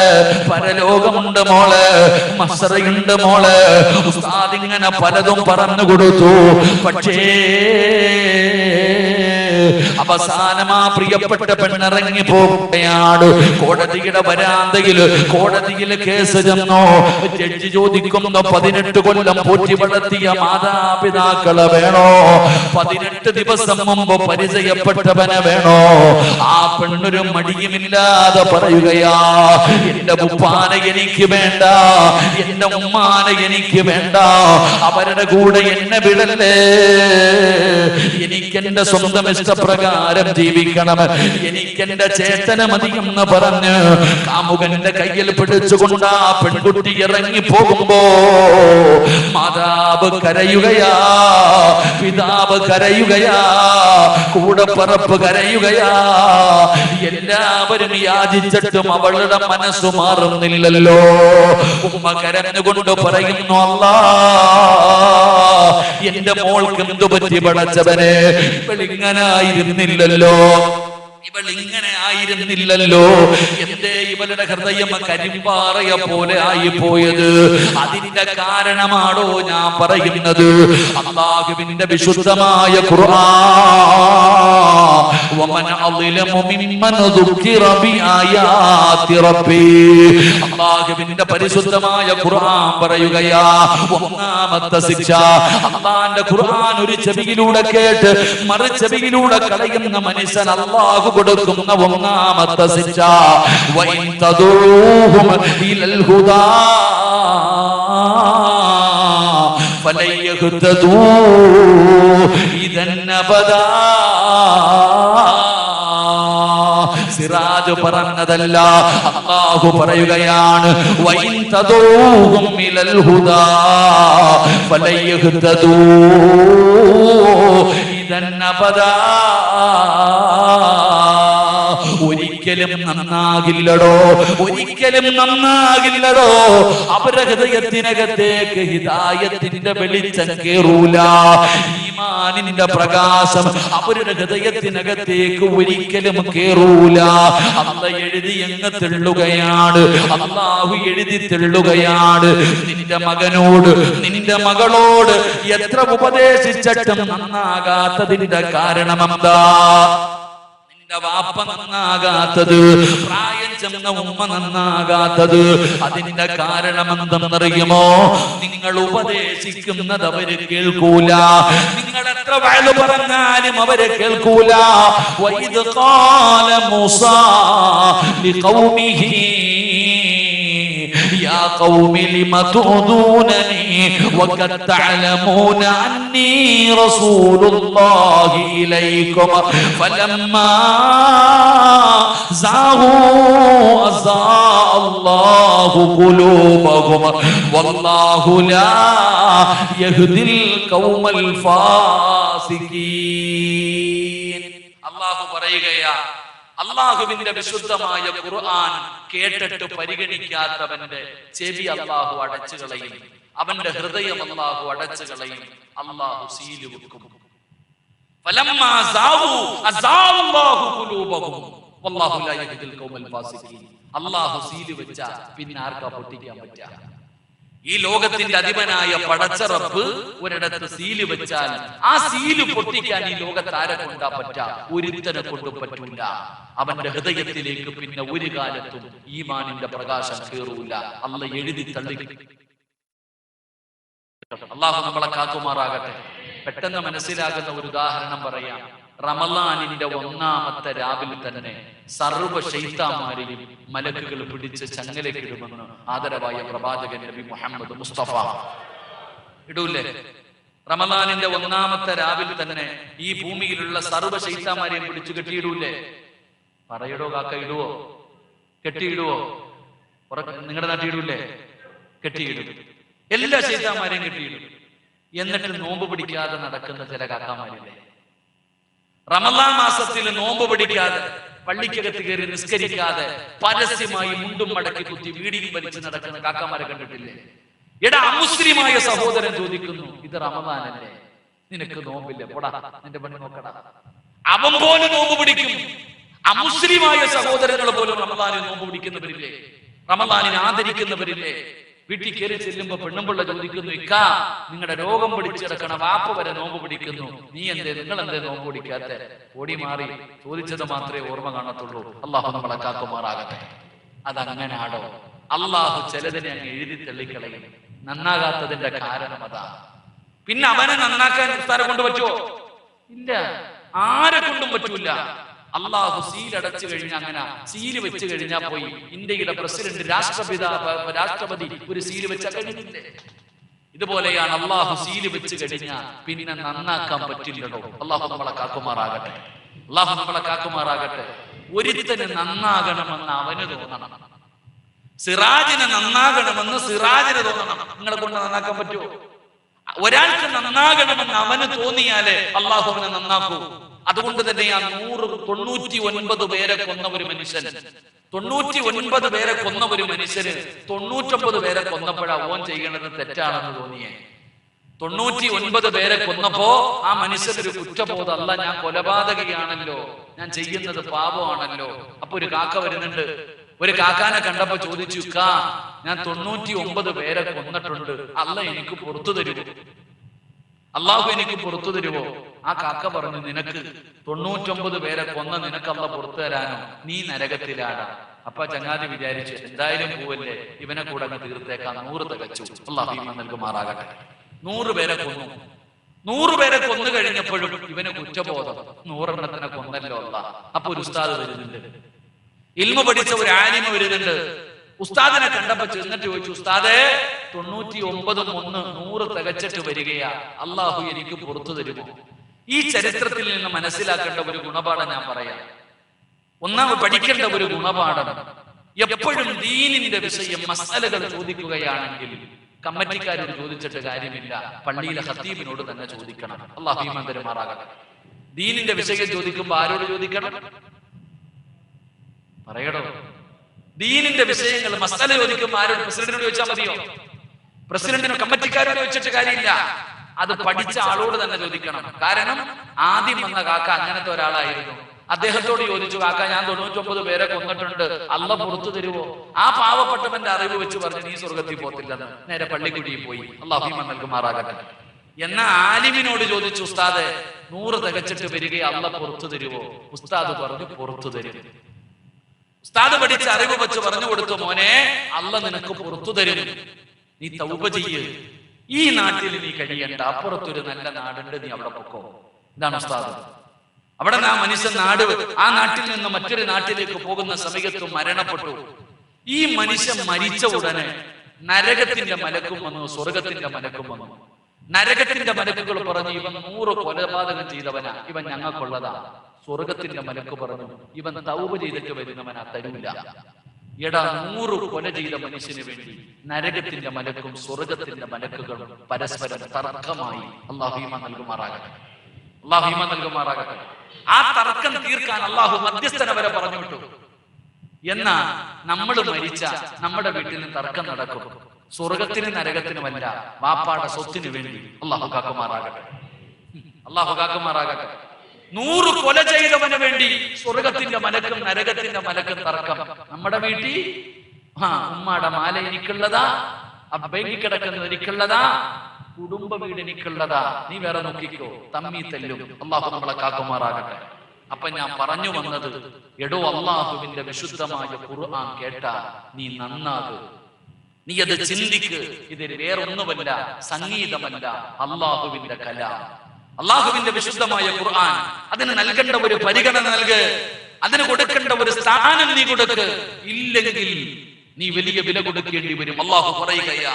പരലോകമുണ്ട് മോളെ, മസ്റയുണ്ട് മോളെ. ഉസ്താദ് ഇങ്ങനെ പലതും പറഞ്ഞു കൊടുത്തു. പക്ഷേ അവസാനം ആ പ്രിയപ്പെട്ട പെണ്ണിറങ്ങി പോവുകയാണ്. കോടതിയുടെ വരാന്തയിൽ കോടതിയിൽ കേസ് ചെന്നോ. ജഡ്ജി ചോദിക്കുന്നു, 18 കൊല്ലം പോറ്റി വളർത്തിയ മാതാപിതാക്കളെ വേണോ, 18 ദിവസം മുമ്പ് പരിചയപ്പെട്ടവനെ വേണോ? ആ പെണ്ണൊരു മടിയുമില്ലാതെ പറയുകയാ, എന്റെ ഉപ്പാനെ എനിക്ക് വേണ്ട, എന്റെ ഉമ്മാനെ എനിക്ക് വേണ്ട, അവരുടെ കൂടെ എന്നെ വിടല്ലേ, എനിക്ക് എന്റെ സ്വന്തം ഇഷ്ടപ്രകാരം ജീവിക്കണം, എനിക്ക് എന്റെ ചേട്ടനെ മതിയെന്ന് പറഞ്ഞ് കാമുകന്റെ കയ്യിൽ പിടിച്ചുകൊണ്ട് ആ പെൺകുട്ടി ഇറങ്ങി പോകുമ്പോ മാതാവ് കരയുകയാ, പിതാവ് കരയുകയാ, കൂടപ്പിറപ്പ് കരയുകയാ. എല്ലാവരും യാചിച്ചിട്ടും അവളുടെ മനസ്സ് മാറുന്നില്ലല്ലോ. ഉമ്മ കരഞ്ഞുകൊണ്ട് പറയുന്നു, അല്ലാ എന്റെ മോൾക്ക് എന്തു പറ്റി പടച്ചവനെ, ഇവളിങ്ങനായിരുന്നില്ലല്ലോ. ഇവൾ ഇങ്ങനെ ആയിരുന്നില്ലല്ലോ. എന്തേ ഇവളുടെ ഹൃദയം കരിമ്പാറയ പോലെ ആയിപ്പോയത്? അതിന്റെ കാരണമാണോ ഞാൻ പറയുന്നത്? അല്ലാഹുവിന്റെ വിശുദ്ധമായ ഖുർആൻ, വമൻ അളിലമു മിമ്മൻ ദുക്കിറ ബിആയാതി റബ്ബി, അല്ലാഹുവിന്റെ പരിശുദ്ധമായ ഖുർആൻ പറയുകയാ, ഒന്നാമത്തെ ശിക്ഷ, അല്ലാഹുവിന്റെ ഖുർആൻ ഒരു ചെവിയിലൂടെ കേട്ട് മറു ചെവിയിലൂടെ കളയുന്ന മനുഷ്യൻ അല്ലാഹു കൊടുക്കുന്ന ഒന്നാമത്തെ ശിക്ഷ, വഇൻ തദൂഹും ഇലൽ ഹുദാ ഫലൻ യഹ്തദൂ ഇദൻ അബദാ. സിറാജ് പറഞ്ഞതല്ല, അല്ലാഹു പറയുകയാണ്, വഇൻ തദൂഹും ഇലൽ ഹുദാ ഫലൻ യഹ്തദൂ ഇദൻ അബദാ. ഒരിക്കലും നന്നാകില്ലടോ, ഒരിക്കലും നന്നാകില്ലടോ. അവരുടെ ഹൃദയത്തിനകത്തേക്ക് ഹിദായത്തിന്റെ വെളിച്ചം കേറൂല, ഈമാനിന്റെ പ്രകാശം അവരുടെ ഹൃദയത്തിനകത്തേക്ക് ഒരിക്കലും കേറൂല. അല്ലാഹു എഴുതി അങ്ങ് തെള്ളുകയാണ്, അല്ലാഹു എഴുതി തെള്ളുകയാണ്. നിന്റെ മകനോട് നിന്റെ മകളോട് എത്ര ഉപദേശിച്ചിട്ടും നന്നാകാത്തതിന്റെ കാരണമെന്താ? വാപ്പ നന്നാകാത്തത്, പ്രായം ചെന്ന ഉമ്മ നന്നാകാത്തത്, അതിന്റെ കാരണം എന്തെന്നറിയുമോ? നിങ്ങൾ ഉപദേശിക്കുന്നത് അവര് കേൾക്കൂല, നിങ്ങൾ എത്ര വഅദ് പറഞ്ഞാലും അവര് കേൾക്കൂല. വഇദ് ഖാല മൂസാ ലിഖൗമിഹി يا قوم لم تؤذونني وقد تعلمون أني رسول الله إليكم فلما زاغوا أزاغ الله قلوبهم والله لا يهدي القوم الفاسقين. الله പറയുകയാ, അല്ലാഹുവിന്റെ വിശുദ്ധമായ ഖുർആൻ കേട്ടിട്ട് പരിഗണിക്കാത്തവന്റെ ചെവി അല്ലാഹു അടച്ചു കളയും, അവന്റെ ഹൃദയം അല്ലാഹു അടച്ചു കളയും, അല്ലാഹു സീല് വെക്കും. ഫലമ്മാ സാവു അസാഅല്ലാഹു ഖുലൂബഹും വല്ലാഹു ലാ യഹ്ദിൽ ഖൗമൽ ഫാസിഖീൻ. അല്ലാഹു സീല് വെച്ചാ പിന്നെ ആർക്കാ പൊട്ടിക്കാൻ പറ്റുക? ഈ ലോകത്തിന്റെ അധിപനായ പടച്ച റബ്ബ് ഒരിടത്ത് സീല് വെച്ചാൽ ആ സീല് പൊട്ടിക്കാൻ ഈ ലോകത്ത് ആരെ കൊണ്ടാ പറ്റാ? ഒരുത്തനെ കൊണ്ട് പറ്റൂല. അവന്റെ ഹൃദയത്തിലേക്ക് പിന്നെ ഒരു കാലത്തും ഈമാനിന്റെ പ്രകാശം കേറൂല. അല്ലാഹു എഴുതി തള്ളി. അല്ലാഹു നമ്മളെ കാക്കുമാറാകട്ടെ. പെട്ടെന്ന് മനസ്സിലാകുന്ന ഒരു ഉദാഹരണം പറയാം. റമളാനിന്റെ ഒന്നാമത്തെ രാവിൽ തന്നെ സർവ്വ ശൈത്താന്മാരെയും മലക്കുകൾ പിടിച്ച് ചങ്ങലക്കിടുമെന്ന് ആദരവായ പ്രവാചകൻ നബി മുഹമ്മദ് മുസ്തഫ ഇടൂല്ലേ? റമളാനിന്റെ ഒന്നാമത്തെ രാവിൽ തന്നെ ഈ ഭൂമിയിലുള്ള സർവ്വ ശൈത്താന്മാരെയും പിടിച്ചു കെട്ടിയിടൂല്ലേ? പറയടോ കാക്ക, ഇടുവോ? കെട്ടിയിടുവോ? നിങ്ങളുടെ നാട്ടിൽ ഇടൂല്ലേ? കെട്ടിയിടും. എല്ലാ ശൈത്താന്മാരെയും കെട്ടിയിടും. എന്നിട്ട് നോമ്പ് പിടിക്കാതെ നടക്കുന്ന ചില കാക്കാമാരില്ലേ? റമളാൻ മാസത്തിൽ നോമ്പ് പിടിക്കാതെ പള്ളിക്കകത്ത് കയറി നിസ്കരിക്കാതെ പരസ്യമായി മുണ്ടും മടക്കി കുത്തി വീടിയും വലിച്ച് നടക്കുന്ന കാക്കാമാരെ കണ്ടിട്ടില്ലേ? എടാ, അമുസ്ലിമായ സഹോദരൻ ചോദിക്കുന്നു, ഇത് റമളാനല്ലേ, നിനക്ക് നോമ്പില്ലേ? പോടാ, നിന്റെ പണി നോക്കടാ. അവൻ പോലും നോമ്പ് പിടിക്കും. അമുസ്ലിമായ സഹോദരങ്ങൾ പോലും റമളാനിൽ നോമ്പ് പിടിക്കുന്നവരില്ലേ? റമളാനിനെ ആദരിക്കുന്നവരില്ലേ? വീട്ടിൽ കയറി ചെല്ലുമ്പോ പെണ്ണുമ്പിള്ള ചോദിക്കുന്നു, ഇക്കാ നിങ്ങളുടെ രോഗം പിടിച്ചു കിടക്കണ വാപ്പ വരെ നോമ്പ് പിടിക്കുന്നു, നിങ്ങൾ എന്തേ നോമ്പ് പിടിക്കാത്ത? ഓടി മാറി ചോദിച്ചത് മാത്രമേ ഓർമ്മ കാണത്തുള്ളൂ. അള്ളാഹു നമ്മളെ കാക്കുമാറാകട്ടെ. അതങ്ങനാടോ? അള്ളാഹു ചിലതിനെ അങ്ങ് എഴുതി തള്ളിക്കളയും. നന്നാകാത്തതിന്റെ കാരണം അതാ. പിന്നെ അവനെ നന്നാക്കാൻ ഉസ്താരെ കൊണ്ട് പറ്റുമോ? ഇല്ല, ആരെ കൊണ്ടും പറ്റൂല. അള്ളാഹു സീലടച്ചു കഴിഞ്ഞാൽ, അങ്ങനെ സീല് വെച്ച് കഴിഞ്ഞാൽ പോയി. ഇന്ത്യയുടെ പ്രസിഡന്റ്, രാഷ്ട്രപതി ഒരു സീല് വെച്ചാൽ കഴിഞ്ഞില്ലേ? ഇതുപോലെയാണ് അള്ളാഹു സീല് വെച്ച് കഴിഞ്ഞാൽ പിന്നെ നന്നാക്കാൻ പറ്റില്ലടോ. അള്ളാഹു നമ്മളെ കാക്കുമാറാകട്ടെ. അള്ളാഹു നമ്മളെ കാക്കുമാറാകട്ടെ. ഒരുത്തന് നന്നാകണമെന്ന് അവന് തോന്നണം. സിറാജിനെ നന്നാകണമെന്ന് സിറാജിന് തോന്നണം. നിങ്ങളെ കൊണ്ട് നന്നാക്കാൻ പറ്റുമോ? ഒരാൾക്ക് നന്നാകണമെന്ന് അവന് തോന്നിയാലേ അള്ളാഹു അവനെ നന്നാക്കൂ. അതുകൊണ്ട് തന്നെ ആ 99 പേരെ കൊന്ന ഒരു മനുഷ്യൻ, 99 പേരെ കൊന്ന ഒരു മനുഷ്യന് 99 പേരെ കൊന്നപ്പോഴാ ഓൻ ചെയ്യണത് തെറ്റാണെന്ന് തോന്നിയേ. 99 പേരെ കൊന്നപ്പോ ആ മനുഷ്യനൊരു കുറ്റബോധം, അല്ല ഞാൻ കൊലപാതകയാണല്ലോ ഞാൻ ചെയ്യുന്നത് പാപമാണല്ലോ. അപ്പൊ ഒരു കാക്ക വരുന്നുണ്ട്. ഒരു കാക്കാനെ കണ്ടപ്പോ ചോദിച്ചു, ഞാൻ 99 പേരെ കൊന്നിട്ടുണ്ട്, അല്ലാഹ് എനിക്ക് പുറത്തു തരുമോ? അള്ളാഹു എനിക്ക് പുറത്തു തരുമോ? ആ കാക്ക പറഞ്ഞു, നിനക്ക് 99 പേരെ കൊന്ന നിനക്ക് അല്ലാഹ് പുറത്തു തരാനോ? നീ നരകത്തിലാണ്. അപ്പൊ ചങ്ങാതി വിചാരിച്ചു, എന്തായാലും പോവല്ലേ, ഇവനെ കൂടെ അങ്ങ് തീർത്തേക്കാം. 100 തികച്ചു. അല്ലാഹു ഈമാൻ നൽകുമാറാകട്ടെ. 100 പേരെ കൊന്നു. 100 പേരെ കൊന്നു കഴിഞ്ഞപ്പോഴും ഇവന് കുറ്റബോധം. 100 എണ്ണത്തിനെ കൊന്നല്ലോ അല്ലാഹ്. അപ്പൊ ഒരു ഉസ്താദ് വരുന്നുണ്ട്, ഇൽമ പഠിച്ച ഒരു ആലിമ വരുന്നുണ്ട്. ഉസ്താദിനെ കണ്ടപ്പോ ചെന്നിട്ട് ചോദിച്ചു, ഉസ്താദേ 99 100 തികച്ചിട്ട് വരികയാ, അള്ളാഹു എനിക്ക് പുറത്തു തരുമോ? ഈ ചരിത്രത്തിൽ നിന്ന് മനസ്സിലാക്കേണ്ട ഒരു ഗുണപാഠം ഞാൻ പറയാം. ഒന്നാമത് പഠിക്കേണ്ട ഒരു ഗുണപാഠം, എപ്പോഴും ദീനിന്റെ വിഷയം മസലകൾ ചോദിക്കുകയാണെങ്കിൽ കമ്മിറ്റിക്കാരോട് ചോദിച്ചിട്ട് കാര്യമില്ല, പള്ളിയിലെ ഖത്തീബിനോട് തന്നെ ചോദിക്കണം. അല്ലാഹു ഈമാൻ തരുമാറാകട്ടെ. ദീനിന്റെ വിഷയം ചോദിക്കുമ്പോൾ ആരോട് ചോദിക്കണം? പറയടോ. ദീനിന്റെ വിഷയങ്ങൾ മസല ചോദിക്കുമ്പോൾ ആരോട്? പ്രസിഡന്റിനോട് ചോദിച്ചാൽ മതിയോ? പ്രസിഡന്റിനോ കമ്മിറ്റിക്കാരോട് ചോദിച്ചിട്ട് കാര്യമില്ല, അത് പഠിച്ച ആളോട് തന്നെ ചോദിക്കണം. കാരണം ആദ്യം വന്ന കാക്ക അങ്ങനത്തെ ഒരാളായിരുന്നു. അദ്ദേഹത്തോട് ചോദിച്ചു, കാക്ക ഞാൻ 99 പേരെ കൊന്നിട്ടുണ്ട്, അല്ലാഹ് പുറത്തു തരുമോ? ആ പാവപ്പെട്ടവന്റെ അറിവ് വെച്ച് പറഞ്ഞു, നീ സ്വർഗത്തിൽ പോത്തില്ലെന്ന്. നേരെ പള്ളിക്കുടിയിൽ പോയി. അല്ലാഹു ഈമാൻ നൽകുമാറാകട്ടെ. എന്നാ ആലിമിനോട് ചോദിച്ചു, ഉസ്താദെ 100 തികച്ചിട്ട് വരികയെ, അല്ലാഹ് പുറത്തു തരുമോ? ഉസ്താദ് പറഞ്ഞു, പുറത്തു തരും. ഉസ്താദ് പഠിച്ച അറിവ് വെച്ച് പറഞ്ഞു കൊടുത്തു, മോനെ അല്ലാഹ് നിനക്ക് പുറത്തു തരും, നീ തൗബ ചെയ്യ്. ഈ നാട്ടിൽ നീ കഴിയണ്ട, അപ്പുറത്തൊരു നല്ല നാടുണ്ട്, നീ അവിടെ പൊക്കോ. ഇതാണ് ഉസ്താദ്. അവിടെ ആ മനുഷ്യൻ ആ നാട്ടിൽ നിന്ന് മറ്റൊരു നാട്ടിലേക്ക് പോകുന്ന സമയത്ത് മരണപ്പെട്ടു. ഈ മനുഷ്യൻ മരിച്ച ഉടനെ നരകത്തിന്റെ മലക്കും വന്നു, സ്വർഗത്തിന്റെ മലക്കും വന്നു. നരകത്തിന്റെ മലക്കുകൾ പറഞ്ഞു, ഇവൻ 100 കൊലപാതകം ചെയ്തവനാ, ഇവൻ ഞങ്ങൾക്കുള്ളതാ. സ്വർഗത്തിന്റെ മലക്ക് പറഞ്ഞു, ഇവൻ തൗബ ചെയ്തിട്ട് വരുന്നവനാ, തരൂല. എടാ, 100 കൊല ചെയ്ത മനുഷ്യന് വേണ്ടി നരകത്തിന്റെ മലക്കും സ്വർഗത്തിന്റെ മലക്കുകളും പരസ്പരം തർക്കമായി. അല്ലാഹു ഈമാൻ നൽകുമാറാകട്ടെ. അല്ലാഹു ഈമാൻ നൽകുമാറാകട്ടെ. ആ തർക്കം തീർക്കാൻ അല്ലാഹു മധ്യസ്ഥന വരെ പറഞ്ഞു വിട്ടു. എന്നാ നമ്മൾ മരിച്ച നമ്മുടെ വീട്ടിൽ നിന്ന് തർക്കം നടക്കും, സ്വർഗത്തിനും നരകത്തിനുമല്ല, വാപ്പാടെ സ്വത്തിന് വേണ്ടി. അല്ലാഹു കാക്കുമാറാകട്ടെ. അല്ലാഹു കാക്കുമാറാകട്ടെ. 100 കൊല ചെയ്തവന് വേണ്ടി സ്വർഗത്തിന്റെ മലക്കും നരകത്തിന്റെ മലക്കും തർക്കം. നമ്മുടെ വീട്ടിൽ ഉമ്മാടെ മാല എനിക്കുള്ളതാ, ബാങ്കിൽ കിടക്കുന്നത് എനിക്കുള്ളതാ, കുടുംബ വീട് എനിക്കുള്ളതാ, നീ വേറെ നോക്കിക്കോ. തമ്മി തല്ലും. അല്ലാഹു നമ്മളെ കാക്കുമാറാകട്ടെ. അപ്പൊ ഞാൻ പറഞ്ഞു വന്നത്, എടോ, അള്ളാഹുവിന്റെ വിശുദ്ധമായ ഖുർആൻ കേട്ടാ നീ നന്നാകും. നീ അത് ചിന്തിക്ക്. ഇത് വേറൊന്നുമല്ല, സംഗീതമല്ല, അള്ളാഹുവിന്റെ കലാം, അള്ളാഹുവിന്റെ വിശുദ്ധമായ ഖുർആൻ. അതിന് നൽകേണ്ട ഒരു പരിഗണന നൽക്, അതിന് കൊടുക്കേണ്ട ഒരു സ്ഥാനം നീ കൊടുക്ക്. ഇല്ലെങ്കിൽ നീ വലിയ വില കൊടുക്കേണ്ടി വരും. അല്ലാഹു പറയുകയാ,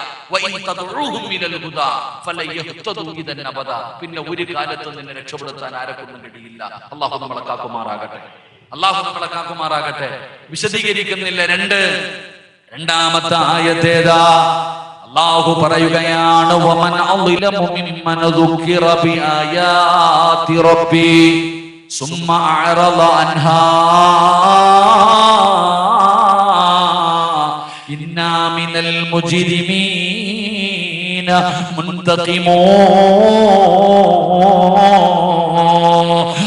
പിന്നെ ഒരു കാലത്ത് നിന്നെ രക്ഷപ്പെടുത്താൻ ആരെക്കൊണ്ടും കഴിയില്ല. അല്ലാഹു നമ്മളെ കാക്കുമാറാകട്ടെ. അല്ലാഹു നമ്മളെ കാക്കുമാറാകട്ടെ. വിശദീകരിക്കുന്നില്ല. രണ്ടാമത്തെ ആയത്തേതാ? അല്ലാഹു പറയുകയാണ്, വമൻ അളിലമു മിമ്മൻ ദുക്കിറ ബിആയാതി റബ്ബി സുമ്മ അഅറള അൻഹാ ഇന്നാ മിനൽ മുജ്രിമീന മുൻതഖിമൂൻ.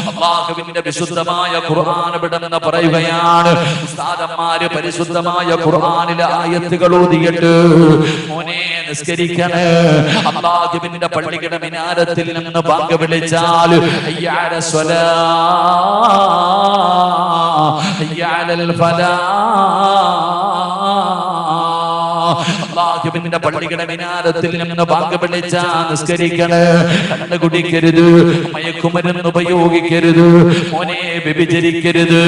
അല്ലാഹുവിന്റെ വിശുദ്ധമായ ഖുർആൻ വിടുന്ന പറയുകയാണ്, ഉസ്താദന്മാര് പരിശുദ്ധമായ ഖുർആനിലെ ആയത്തുകൾ ഓതിയിട്ട് മോനെ നിസ്കരിക്കണേ. അല്ലാഹുവിന്റെ പള്ളിയുടെ മിനാരത്തിൽ നിന്ന് ബാങ്ക് വിളിച്ചാൽ ഹയ്യ അലൽ സ്വലാഹ് ഹയ്യ അലൽ ഫലാഹ്. അല്ലാഹുവിന്റെ പള്ളിയുടെ മിനാരത്തിൽ നിന്ന് ബാങ്ക് വിളിച്ചാ നിസ്കരിക്കണേ. കണ്ണ് കുടിക്കരുത്, മയക്കുമരുന്ന് ഉപയോഗിക്കരുത്, മോനെ വ്യഭിചരിക്കരുത്,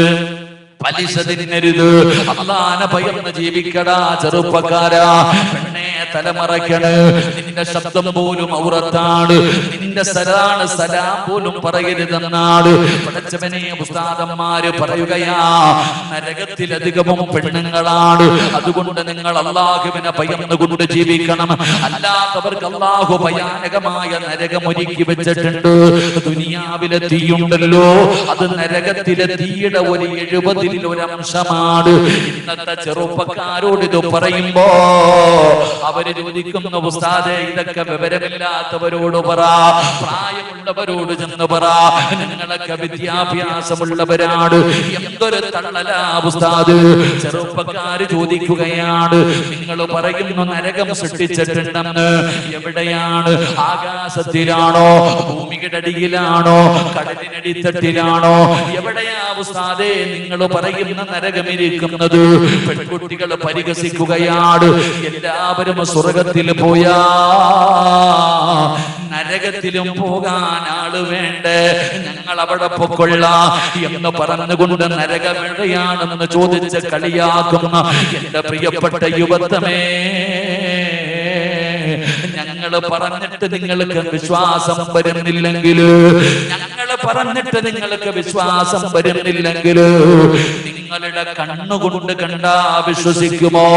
പലിശ തിന്നരുത്. അല്ലാഹനെ ഭയന്ന് ജീവിക്കടാ ചെറുപ്പക്കാരാ. പെണ്ണെ തലമറയ്ക്കണ്. നിന്റെ ശബ്ദം പോലും ഔറത്താണ്, നിന്റെ സലാം പോലും പറയരുതെന്നാണ് പഠിച്ചവനെ ഉസ്താദന്മാര് പറയുകയാ. നരകത്തിലധികവും പെണ്ണുങ്ങളാണ്. അതുകൊണ്ട് നിങ്ങൾ അല്ലാഹുവിനെ ഭയന്നുകൊണ്ട് ജീവിക്കണം. അല്ലാത്തവർക്ക് അല്ലാഹു ഭയാനകമായ നരകം ഒരുക്കി വെച്ചിട്ടുണ്ട്. ദുനിയാവിലെ തീയുണ്ടല്ലോ, അത് നരകത്തിലെ തീയുടെ ഒരു 70 ഒരംശമാണ്. ഇന്നത്തെ ചെറുപ്പക്കാരോട് ഇത് പറയുമ്പോ അവര് ചോദിക്കുന്ന, ഉസ്താദേ ഇതൊക്കെ വിവരമില്ലാത്തവരോട് പറ, പ്രായമുള്ള ഉള്ളവരോട് ചെന്ന് പറ, നിങ്ങളൊക്കെ വിദ്യാഭ്യാസമുള്ളവരാണ്, എന്തൊരു തള്ളലാ ഉസ്താദ്. ചെറുപ്പക്കാര് ചോദിക്കുകയാണ്, നിങ്ങൾ പറയുന്നു നരകം സൃഷ്ടിച്ചിട്ടുണ്ടെന്ന്, എവിടെയാണ്? ആകാശത്തിലാണോ, ഭൂമിയുടെ അടിയിലാണോ, കടലിനടിത്തട്ടിലാണോ, എവിടെയാ ഉസ്താദേ നിങ്ങൾ പറയുന്ന നരകമിരിക്കുന്നത്? പെൺകുട്ടികൾ പരിഹസിക്കുകയാണ്. എല്ലാവരും സ്വർഗത്തിൽ പോയാ നരകത്തിലും പോകാൻ ആള് വേണ്ടേ? ഞങ്ങൾ അവിടെ പൊക്കൊള്ളാം എന്ന് പറഞ്ഞുകൊണ്ട് നരകം എവിടെയാണെന്ന് ചോദിച്ച് കളിയാക്കുന്ന എന്റെ പ്രിയപ്പെട്ട യുവത്വമേ, ഞങ്ങൾ പറഞ്ഞിട്ട് നിങ്ങൾക്ക് വിശ്വാസം വരുന്നില്ലെങ്കിൽ, ഞങ്ങൾ പറഞ്ഞിട്ട് നിങ്ങൾക്ക് വിശ്വാസം വരുന്നില്ലെങ്കിൽ നിങ്ങളുടെ കണ്ണുകൊണ്ട് കണ്ടാ വിശ്വസിക്കുമോ?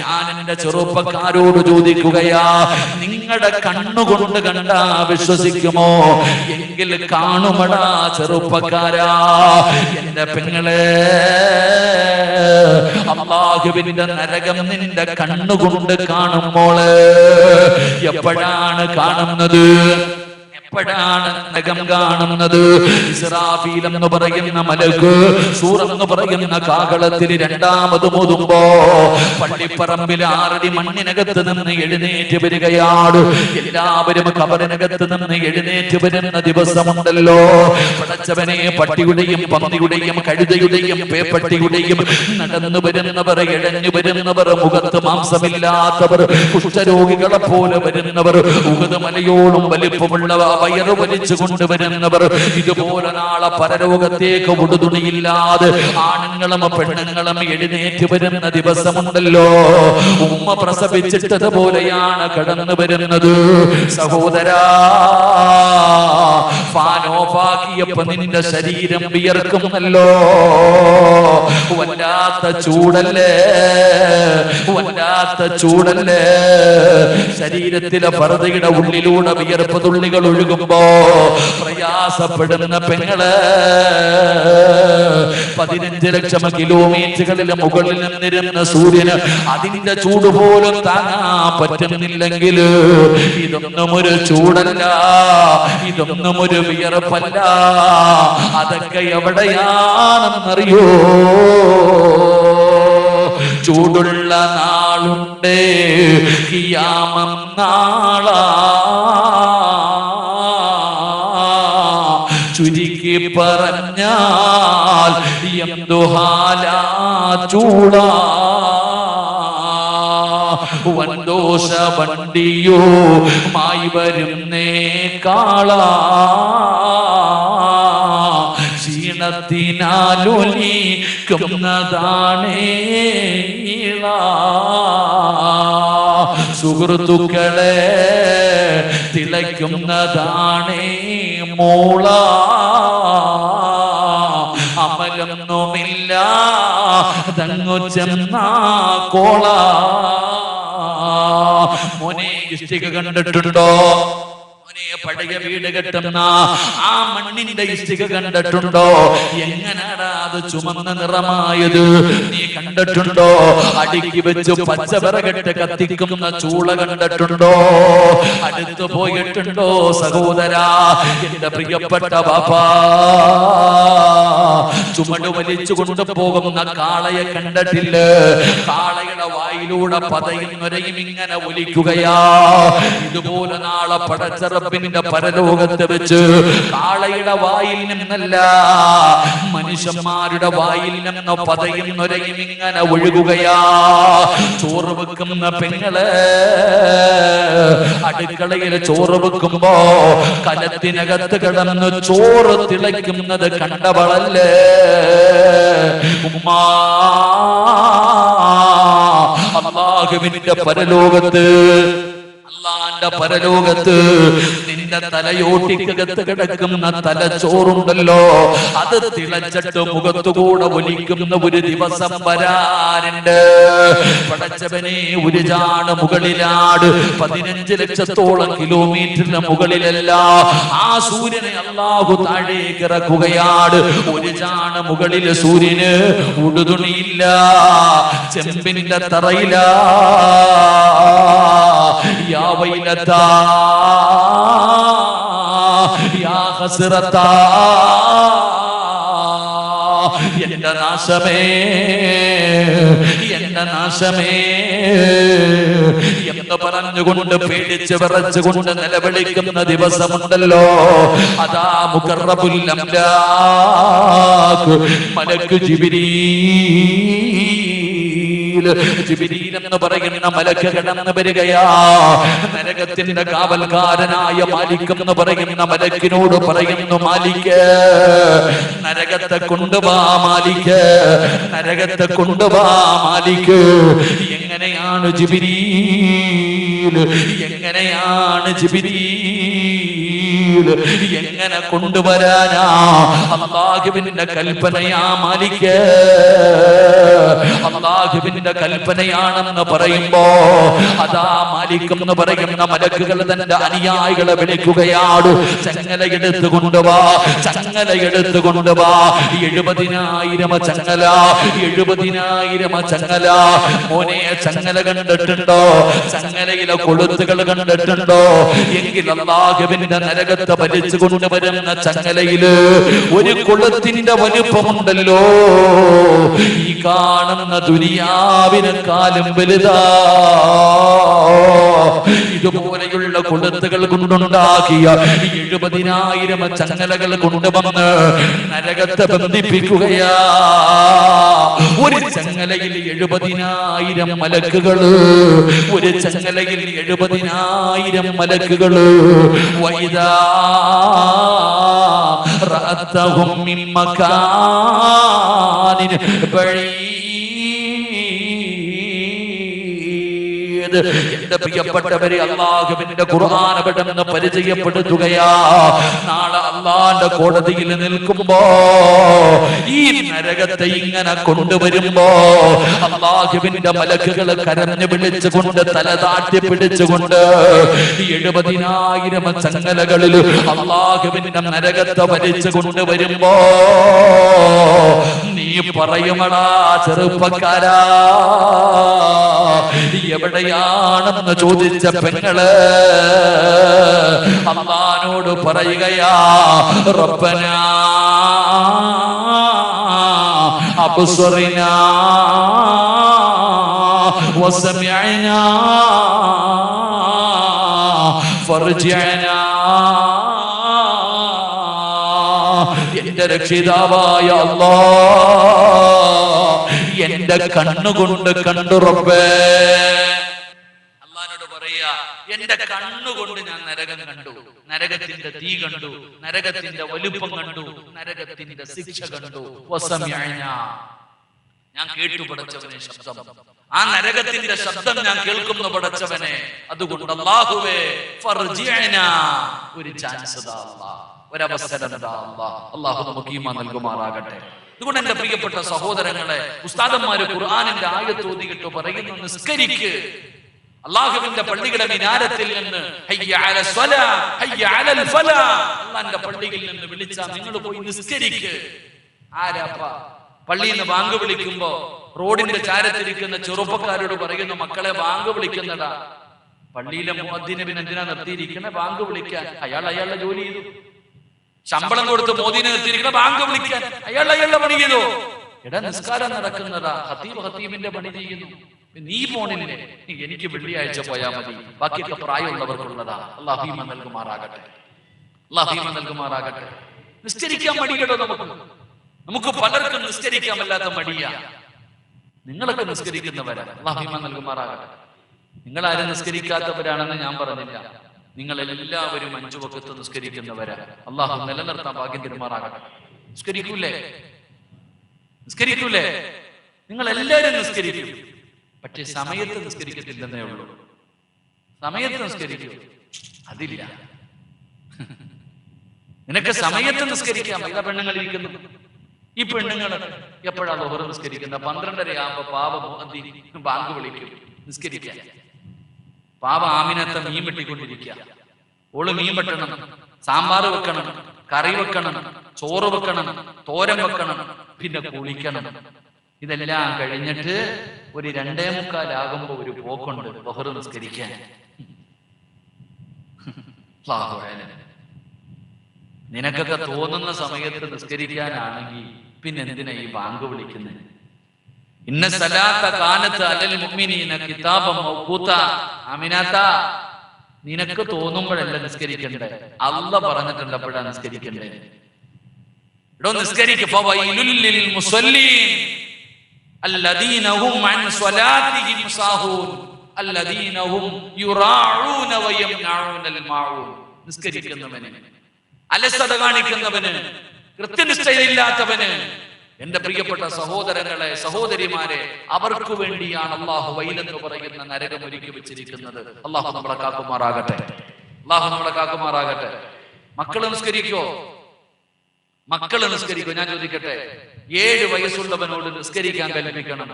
ഞാൻ എന്റെ ചെറുപ്പക്കാരോട് ചോദിക്കുകയാ, നിങ്ങളുടെ കണ്ണുകൊണ്ട് കണ്ടാ വിശ്വസിക്കുമോ? എങ്കിൽ കാണുമടാ ചെറുപ്പക്കാരാ, എന്റെ പെങ്ങളെ, അല്ലാഹുവിന്റെ നരകം നിന്റെ കണ്ണുകൊണ്ട് കാണുമ്പോള് എപ്പോഴാണ് കാണുന്നത്? എപ്പോഴാണ് നരകം കാണുന്നത്? ഇസ്രാഫീൽ എന്ന് പറയുന്ന മലക്ക് സൂർ എന്ന് പറയുന്ന കാഹളത്തിൽ രണ്ടാമത് മോതുമ്പോ പള്ളിപ്പറമ്പിൽ 6 അടി മണ്ണിനകത്ത് നിന്ന് എഴുന്നേറ്റ് വരികയാണ്. എല്ലാവരും കബറിനകത്ത് നിന്ന് എഴുന്നേറ്റ് വരുന്ന ദിവസമുണ്ടല്ലോ, പടച്ചവനെ, പട്ടിയുടെയും പന്നിയുടെയും കഴുതയുടെയും പേപ്പട്ടിയുടെയും നടന്നു വരുന്നവർ, ഇഴഞ്ഞു വരുന്നവർ, മുഖത്ത് മാംസമില്ലാത്തവർ, കുഷ്ഠരോഗികളെ പോലെ വരുന്നവർ, ഉഹദ് മലയോളം വലിപ്പമുള്ളവ വയറ് വലിച്ചു കൊണ്ടുവരുന്നവർ, ഇതുപോലെ നാളെ പരലോകത്തേക്ക് ഉടുതുണിയില്ലാതെ ആണുങ്ങളും പെണ്ണുങ്ങളും എഴുന്നേറ്റ് വരുന്ന ദിവസമുണ്ടല്ലോ. ഉമ്മ പ്രസവിച്ചിട്ടതുപോലെയാണ് കടന്നു വരുന്നത്. സഹോദരാ, ഫാൻ ഓഫാക്കിയപ്പോ നിന്റെ ശരീരം വിയർക്കുമല്ലോ. വല്ലാത്ത ചൂടല്ലേ, വല്ലാത്ത ചൂടല്ലേ. ശരീരത്തിലെ പർദ്ദയുടെ ഉള്ളിലൂടെ വിയർപ്പ് തുള്ളികൾ ഒഴുകുമ്പോ പ്രയാസപ്പെടുന്ന പെങ്ങള് 15 ലക്ഷം കിലോമീറ്ററുകളിലെ മുകളിൽ നിന്നിരുന്ന സൂര്യന് അതിന്റെ ചൂട് പോലും താങ്ങാൻ പറ്റുന്നില്ലെങ്കിൽ ഇതൊന്നും ഒരു ചൂടല്ല, ഇതൊന്നും ഒരു വിയർപ്പല്ല. അതൊക്കെ എവിടെയാണെന്നറിയോ? ചൂടുള്ള നാളുണ്ട്, ഖിയാമം നാളാ. ചുരുക്കി പറഞ്ഞാൽ എന്തുഹാലാ ചൂടാ. വൻദോഷ വണ്ടിയോ മായി വരുന്നേ കാളാ. ക്ഷീണത്തിനാലൊലിക്കുന്നതാണേ ഇളാ. സുഹൃത്തുക്കളെ തിളയ്ക്കുന്നതാണേ മൂള. അമലൊന്നുമില്ല തങ്ങു ചെന്ന കോള. മോനെ ഇഷ്ടിക കണ്ടിട്ടുണ്ടോ? പഴയ വീട് കെട്ടുന്ന ആ മണ്ണിന്റെ ഇഷ്ടിക കണ്ടിട്ടുണ്ടോ? എങ്ങനാടാ അത് ചുമന്ന നിറമായത്? നീ കണ്ടിട്ടുണ്ടോ? അടുക്കി വെച്ച് പച്ചവിറകെട്ട് കത്തിക്കുന്ന ചൂള കണ്ടിട്ടുണ്ടോ? അടുത്തു പോയിട്ടുണ്ടോ സഹോദരാ? എന്റെ പ്രിയപ്പെട്ട ബാപ്പാ, ചുമട് വലിച്ചു കൊണ്ടുപോകുന്ന കാളയെ കണ്ടിട്ടില്ല? കാളയുടെ വായിലൂടെ പതയും നൊരയും ഇങ്ങനെ ഒലിക്കുകയാ. ഇതുപോലെ നാളെ പടച്ചറപ്പിന്റെ പരലോകത്ത് വെച്ച് കാളയുടെ വായിൽ നിന്നല്ല, മനുഷ്യന്മാരുടെ വായിൽ നിന്ന് പതയും നൊരയും ഇങ്ങനെ ഒഴുകുകയാ. ചോറ് വെക്കുന്ന പെങ്ങള് അടുക്കളയിൽ ചോറ് വെക്കുമ്പോ കലത്തിനകത്ത് കിടന്ന് ചോറ് തിളയ്ക്കുന്നത് കണ്ടവളല്ലേ ഉമ്മാ? അല്ലാഹുവിന്റെ പരലോകത്ത്, അല്ലാഹുവിന്റെ പരലോകത്ത് നിന്റെ തലയോട്ടിക്കകത്ത് കിടക്കുന്ന തലച്ചോറുണ്ടല്ലോ, അത് തിളച്ചിട്ട് മുഖത്തുകൂടെ ഒലിക്കുന്ന ഒരു ദിവസം വരാനുണ്ട്. പടച്ചവനെ, ഒരു ചാണ് മുകളിലാട് 15 ലക്ഷത്തോളം കിലോമീറ്ററിന് മുകളിലല്ല ആ സൂര്യനെ അല്ലാഹു താഴേക്ക് ഇറക്കുകയാണ്. ഒരു ചാണ് മുകളിൽ സൂര്യന് ഉടുതുണിയില്ല, ചെമ്പിന്റെ തറയില. യാ ഹസ്റത്താ, എന്റെ നാശമേ, എന്റെ നാശമേ എന്ന് പറഞ്ഞുകൊണ്ട് പേടിച്ച് വിറച്ചുകൊണ്ട് നിലവിളിക്കുന്ന ദിവസമുണ്ടല്ലോ, അതാ മുഖറബുൽ അംലാക്ക് മലക്ക് ജിബ്രീൽ എന്ന് പറയുന്ന മലക്ക് കടന്നു വരികയാ. നരകത്തിന്റെ കാവൽക്കാരനായ മാലിക് എന്ന് പറയുന്ന മലക്കിനോട് പറയുന്നു, മാലിക്, നരകത്തെ കൊണ്ടുവാ മാലിക്, നരകത്തെ കൊണ്ടുവാ മാലിക്. എങ്ങനെയാണ് ജിബ്രീൽ, എങ്ങനെയാണ് ജിബ്രീൽ, എങ്ങനെ കൊണ്ടുവരാനാ? അല്ലാഹുവിന്റെ കൽപ്പനയാ മാലിക്, അല്ലാഹുവിന്റെ കൽപ്പനയാണെന്ന് പറയുമ്പോ അതാ മാലിക് എന്ന് പറയുന്ന മലക്കുകൾ തന്റെ അനുയായികളെ വിളിക്കുകയാണ്, ചങ്ങലയെടുത്ത് കൊണ്ടുവാ, ചങ്ങലയെടുത്ത് കൊണ്ടുവാ. 70,000 ചങ്ങല, 70,000 ചങ്ങല. മോനെ, ചങ്ങല കണ്ടിട്ടുണ്ടോ? ചങ്ങലയിലെ കൊളുത്തുകൾ കണ്ടിട്ടുണ്ടോ? എങ്കിൽ അല്ലാഹുവിന്റെ നരകത്തെ വലിച്ചു കൊണ്ടുവരുന്ന ചങ്ങലയില് ഒരു കൊളുത്തിന്റെ വലുപ്പമുണ്ടല്ലോ, ഈ കാണുന്ന ദുനിയാവിനെക്കാളും വലുതാ. ഇതുപോലെയുള്ള കൊളുത്തുകൾ കൊണ്ടുണ്ടാക്കിയ 70,000 ചങ്ങലകൾ കൊണ്ടുവന്ന് നരകത്തെ ബന്ധിപ്പിക്കുകയാ. ഒരു ചങ്ങലയിൽ 70,000 മലക്കുകള്, ഒരു ചങ്ങലയിൽ 70,000 മലക്കുകള്. വൈദാ റഅതഹും മിൻ മകാനിൻ ബഈദ്. എന്റെ പ്രിയപ്പെട്ടവരെ, അല്ലാഹുവിന്റെ ഖുർആൻ അവിടെന്ന് പരിചയപ്പെടുത്തുകയാ. നാളെ അല്ലാഹുവിന്റെ കോടതിയിൽ നിൽക്കുമ്പോ ഈ നരകത്തെ ഇങ്ങനെ കൊണ്ടുവരുമ്പോ അല്ലാഹുവിന്റെ മലക്കുകൾ കരഞ്ഞു വിളിച്ചുകൊണ്ട് തല താഴ്ത്തി പിടിച്ചുകൊണ്ട് 70,000 ചങ്ങലകളിൽ അല്ലാഹുവിന്റെ നരകത്തെ വലിച്ചു കൊണ്ടുവരുമ്പോ നീ പറയുമടാ ചെറുപ്പക്കാരാ, എവിടെയാണെന്ന് ചോദിച്ച പെങ്ങള് അല്ലാഹുവോട് പറയുകയാ, റബ്ബനാ അബ്സറിനാ വസമിഅനാ ഫർജിഅനാ. എന്റെ രക്ഷിതാവായ അല്ലാഹ്, എന്റെ കണ്ണുകൊണ്ട് കണ്ടു റബ്ബേ. അല്ലാഹുവോട് പറയാ, എന്റെ കണ്ണുകൊണ്ട് ഞാൻ നരകം കണ്ടു, നരകത്തിന്റെ തീ കണ്ടു, നരകത്തിന്റെ വലുപ്പം കണ്ടു, നരകത്തിന്റെ ശിക്ഷ കണ്ടു. വസമിഅനാ, ഞാൻ കേട്ടു പടച്ചവനെ ശബ്ദം, ആ നരകത്തിന്റെ ശബ്ദം ഞാൻ കേൾക്കുന്നു പടച്ചവനെ. അതുകൊണ്ട് അല്ലാഹുവേ ഫർജിഅനാ, ഒരു ചാൻസ് താ അല്ലാഹ്, ഒരവസരം താ അല്ലാഹ്. അല്ലാഹു നമുക്ക് ഈമാൻ നൽകുമാറാകട്ടെ. അതുകൊണ്ട് എന്റെ പ്രിയപ്പെട്ട സഹോദരങ്ങളെ, ഉസ്താദന്മാര് ഖുർആനിന്റെ ആയത്ത് ഓതിയിട്ട് പറയുന്നു, നിസ്കരിക്ക്. അല്ലാഹുവിന്റെ പള്ളിയുടെ മിനാരത്തിൽ നിന്ന് ഹയ്യ അലൽ സ്വലാ, ഹയ്യ അലൽ ഫലാ, അല്ലാഹുവിന്റെ പള്ളിയിൽ നിന്ന് വിളിച്ചാ നിങ്ങൾ പോയി നിസ്കരിക്ക്. ആരാപ്പാ? പള്ളിയിൽ നിന്ന് ബാങ്ക് വിളിക്കുമ്പോ റോഡിന്റെ ചാരത്തിരിക്കുന്ന ചെറുപ്പക്കാരോട് പറയുന്നു, മക്കളെ ബാങ്ക് വിളിക്കുന്നതാ. പള്ളിയിലെ മുഅദ്ദിനെ എന്തിനാ നിർത്തിയിരിക്കണേ? ബാങ്ക് വിളിക്കാൻ. അയാളുടെ ജോലി ചെയ്തു. ശമ്പളം കൊടുത്ത് മോദിനെ നിർത്തിയിരിക്കണ ബാങ്ക് വിളിക്കാൻ. അയാളുടെ പണി ചെയ്തു. എടാ, നിസ്കാരം നടക്കുന്നതാ, ഹത്തീബിന്റെ പണി ചെയ്യുന്നു, നീ പോണില്ലേ? എനിക്ക് വെള്ളിയാഴ്ച പോയാൽ മതി, ബാക്കിയൊക്കെ പ്രായമുള്ളവർക്കുള്ളതാ. അല്ലാഹു ഈമാൻ നൽകുമാറാകട്ടെ, അല്ലാഹു ഈമാൻ നൽകുമാറാകട്ടെ. നിസ്കരിക്കാൻ മടിയടോ നമുക്ക് പലർക്കും നിസ്കരിക്കാൻ വല്ലാത്ത മടിയാ. നിങ്ങളൊക്കെ നിസ്കരിക്കുന്നവരാ, അല്ലാഹു ഈമാൻ നൽകുമാറാകട്ടെ. നിങ്ങൾ ആരും നിസ്കരിക്കാത്തവരാണെന്ന് ഞാൻ പറഞ്ഞില്ല. നിങ്ങൾ എല്ലാവരും 5 വഖത്ത് നിസ്കരിക്കുന്നവരാ. അല്ലാഹു നിലനിർത്താൻ ഭാഗ്യം തരുമാറാകട്ടെ. നിസ്കരിക്കൂലേ? നിസ്കരിക്കൂലേ? നിങ്ങൾ എല്ലാവരും നിസ്കരിക്കും, പക്ഷെ സമയത്ത് നിസ്കരിക്കത്തില്ലെന്നേ ഉള്ളൂ. സമയത്ത് നിസ്കരിക്കൂ, അതില്ല. നിനക്ക് സമയത്ത് നിസ്കരിക്കാം. എല്ലാ പെണ്ണുങ്ങളിരിക്കുന്നു. ഈ പെണ്ണുങ്ങൾ എപ്പോഴാ ളുഹർ നിസ്കരിക്കുന്നത്? 12:30 പാവ ബാങ്ക് വിളിക്കും നിസ്കരിക്കാൻ. പാവ ആമിനത്തെ മീൻ വെട്ടിക്കൊണ്ടിരിക്കുക. ഓള് മീൻ വെട്ടണം, സാമ്പാർ വെക്കണം, കറി വെക്കണം, ചോറ് വെക്കണം, തോരൻ വെക്കണം, പിന്നെ കുളിക്കണം. ഇതെല്ലാം കഴിഞ്ഞിട്ട് ഒരു 2:45 ഒരു പോക്കുണ്ട് ളുഹർ നിസ്കരിക്കാൻ. നിനക്കൊക്കെ തോന്നുന്ന സമയത്ത് നിസ്കരിക്കാനാണെങ്കിൽ പിന്നെ എന്തിനാ ഈ ബാങ്ക് വിളിക്കുന്നത്? ഇന്ന സലാത്ത കാനത്ത് അലൽ മുഅ്മിനീന കിതാബൻ മൗഖൂത. ആമിനാത്ത, നിനക്ക് തോന്നുമ്പോഴല്ല നിസ്കരിക്കണ്ടേ, അല്ലാഹ് പറഞ്ഞിട്ടുണ്ട് അപ്പോഴാണ് നിസ്കരിക്കണ്ടേ. ഇവിടെ നിസ്കരിക്കുക. ഫവൈലുൽ ലിൽ മുസല്ലീൻ അല്ലദീന ഹും അൻ സ്വലാത്തിഹിം സാഹൂൻ അല്ലദീന ഹും യുറാഊന വയംനഊനൽ മാഊൻ. നിസ്കരിക്കുന്നവന്, അലസത കാണിക്കുന്നവന്, കൃത്യനിഷ്ഠയില്ലാത്തവന്, എന്റെ പ്രിയപ്പെട്ട സഹോദരങ്ങളെ, സഹോദരിമാരെ, അവർക്ക് വേണ്ടിയാണ് അള്ളാഹു വൈലെന്ന് പറയുന്ന നരകം ഒരുക്കി വെച്ചിരിക്കുന്നത്. അള്ളാഹു നമ്മളെ കാക്കുമാറാകട്ടെ. അള്ളാഹു നമ്മളെ കാക്കുമാറാകട്ടെ. മക്കള് നിസ്കരിക്കോ? മക്കള് നിസ്കരിക്കോ? ഞാൻ ചോദിക്കട്ടെ, 7 വയസ്സുള്ളവനോട് നിസ്കരിക്കാൻ കൽപ്പിക്കണം.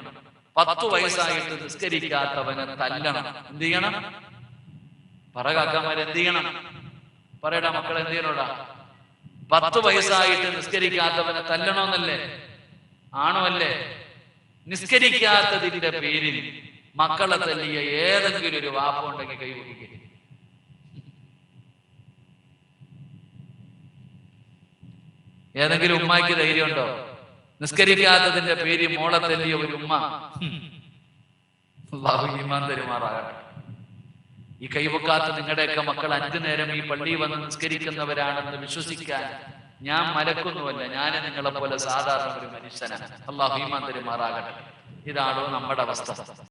10 വയസ്സായിട്ട് നിസ്കരിക്കാത്തവനെ തല്ലണം. എന്ത് ചെയ്യണം? പറകാക്കാമാരെ എന്ത് ചെയ്യണം? പറയടാ മക്കളെ, എന്ത് ചെയ്യണോടാ? 10 വയസ്സായിട്ട് നിസ്കരിക്കാത്തവനെ തല്ലണമെന്നല്ലേ? ആണോ അല്ലേ? നിസ്കരിക്കാത്തതിന്റെ പേരിൽ മക്കളെ തല്ലിയ ഏതെങ്കിലും ഒരു വാപ്പ ഉണ്ടെങ്കിൽ കൈവക്കുക. ഏതെങ്കിലും ഉമ്മയ്ക്ക് ധൈര്യമുണ്ടോ? നിസ്കരിക്കാത്തതിന്റെ പേരിൽ മോളെ തല്ലിയ ഒരു ഉമ്മ. അല്ലാഹു ഈമാൻ തരുമാറാകട്ടെ. ഈ കൈവക്കാത്ത നിങ്ങളുടെയൊക്കെ മക്കൾ 5 നേരം ഈ പള്ളിയിൽ വന്ന് നിസ്കരിക്കുന്നവരാണെന്ന് വിശ്വസിക്കാൻ ഞാൻ മലക്കൊന്നുമല്ല. ഞാൻ നിങ്ങളെ പോലെ സാധാരണ ഒരു മനുഷ്യനാണ്. അല്ലാഹു ഈമാൻ തരുമാറാകട്ടെ. ഇതാണോ നമ്മുടെ അവസ്ഥ?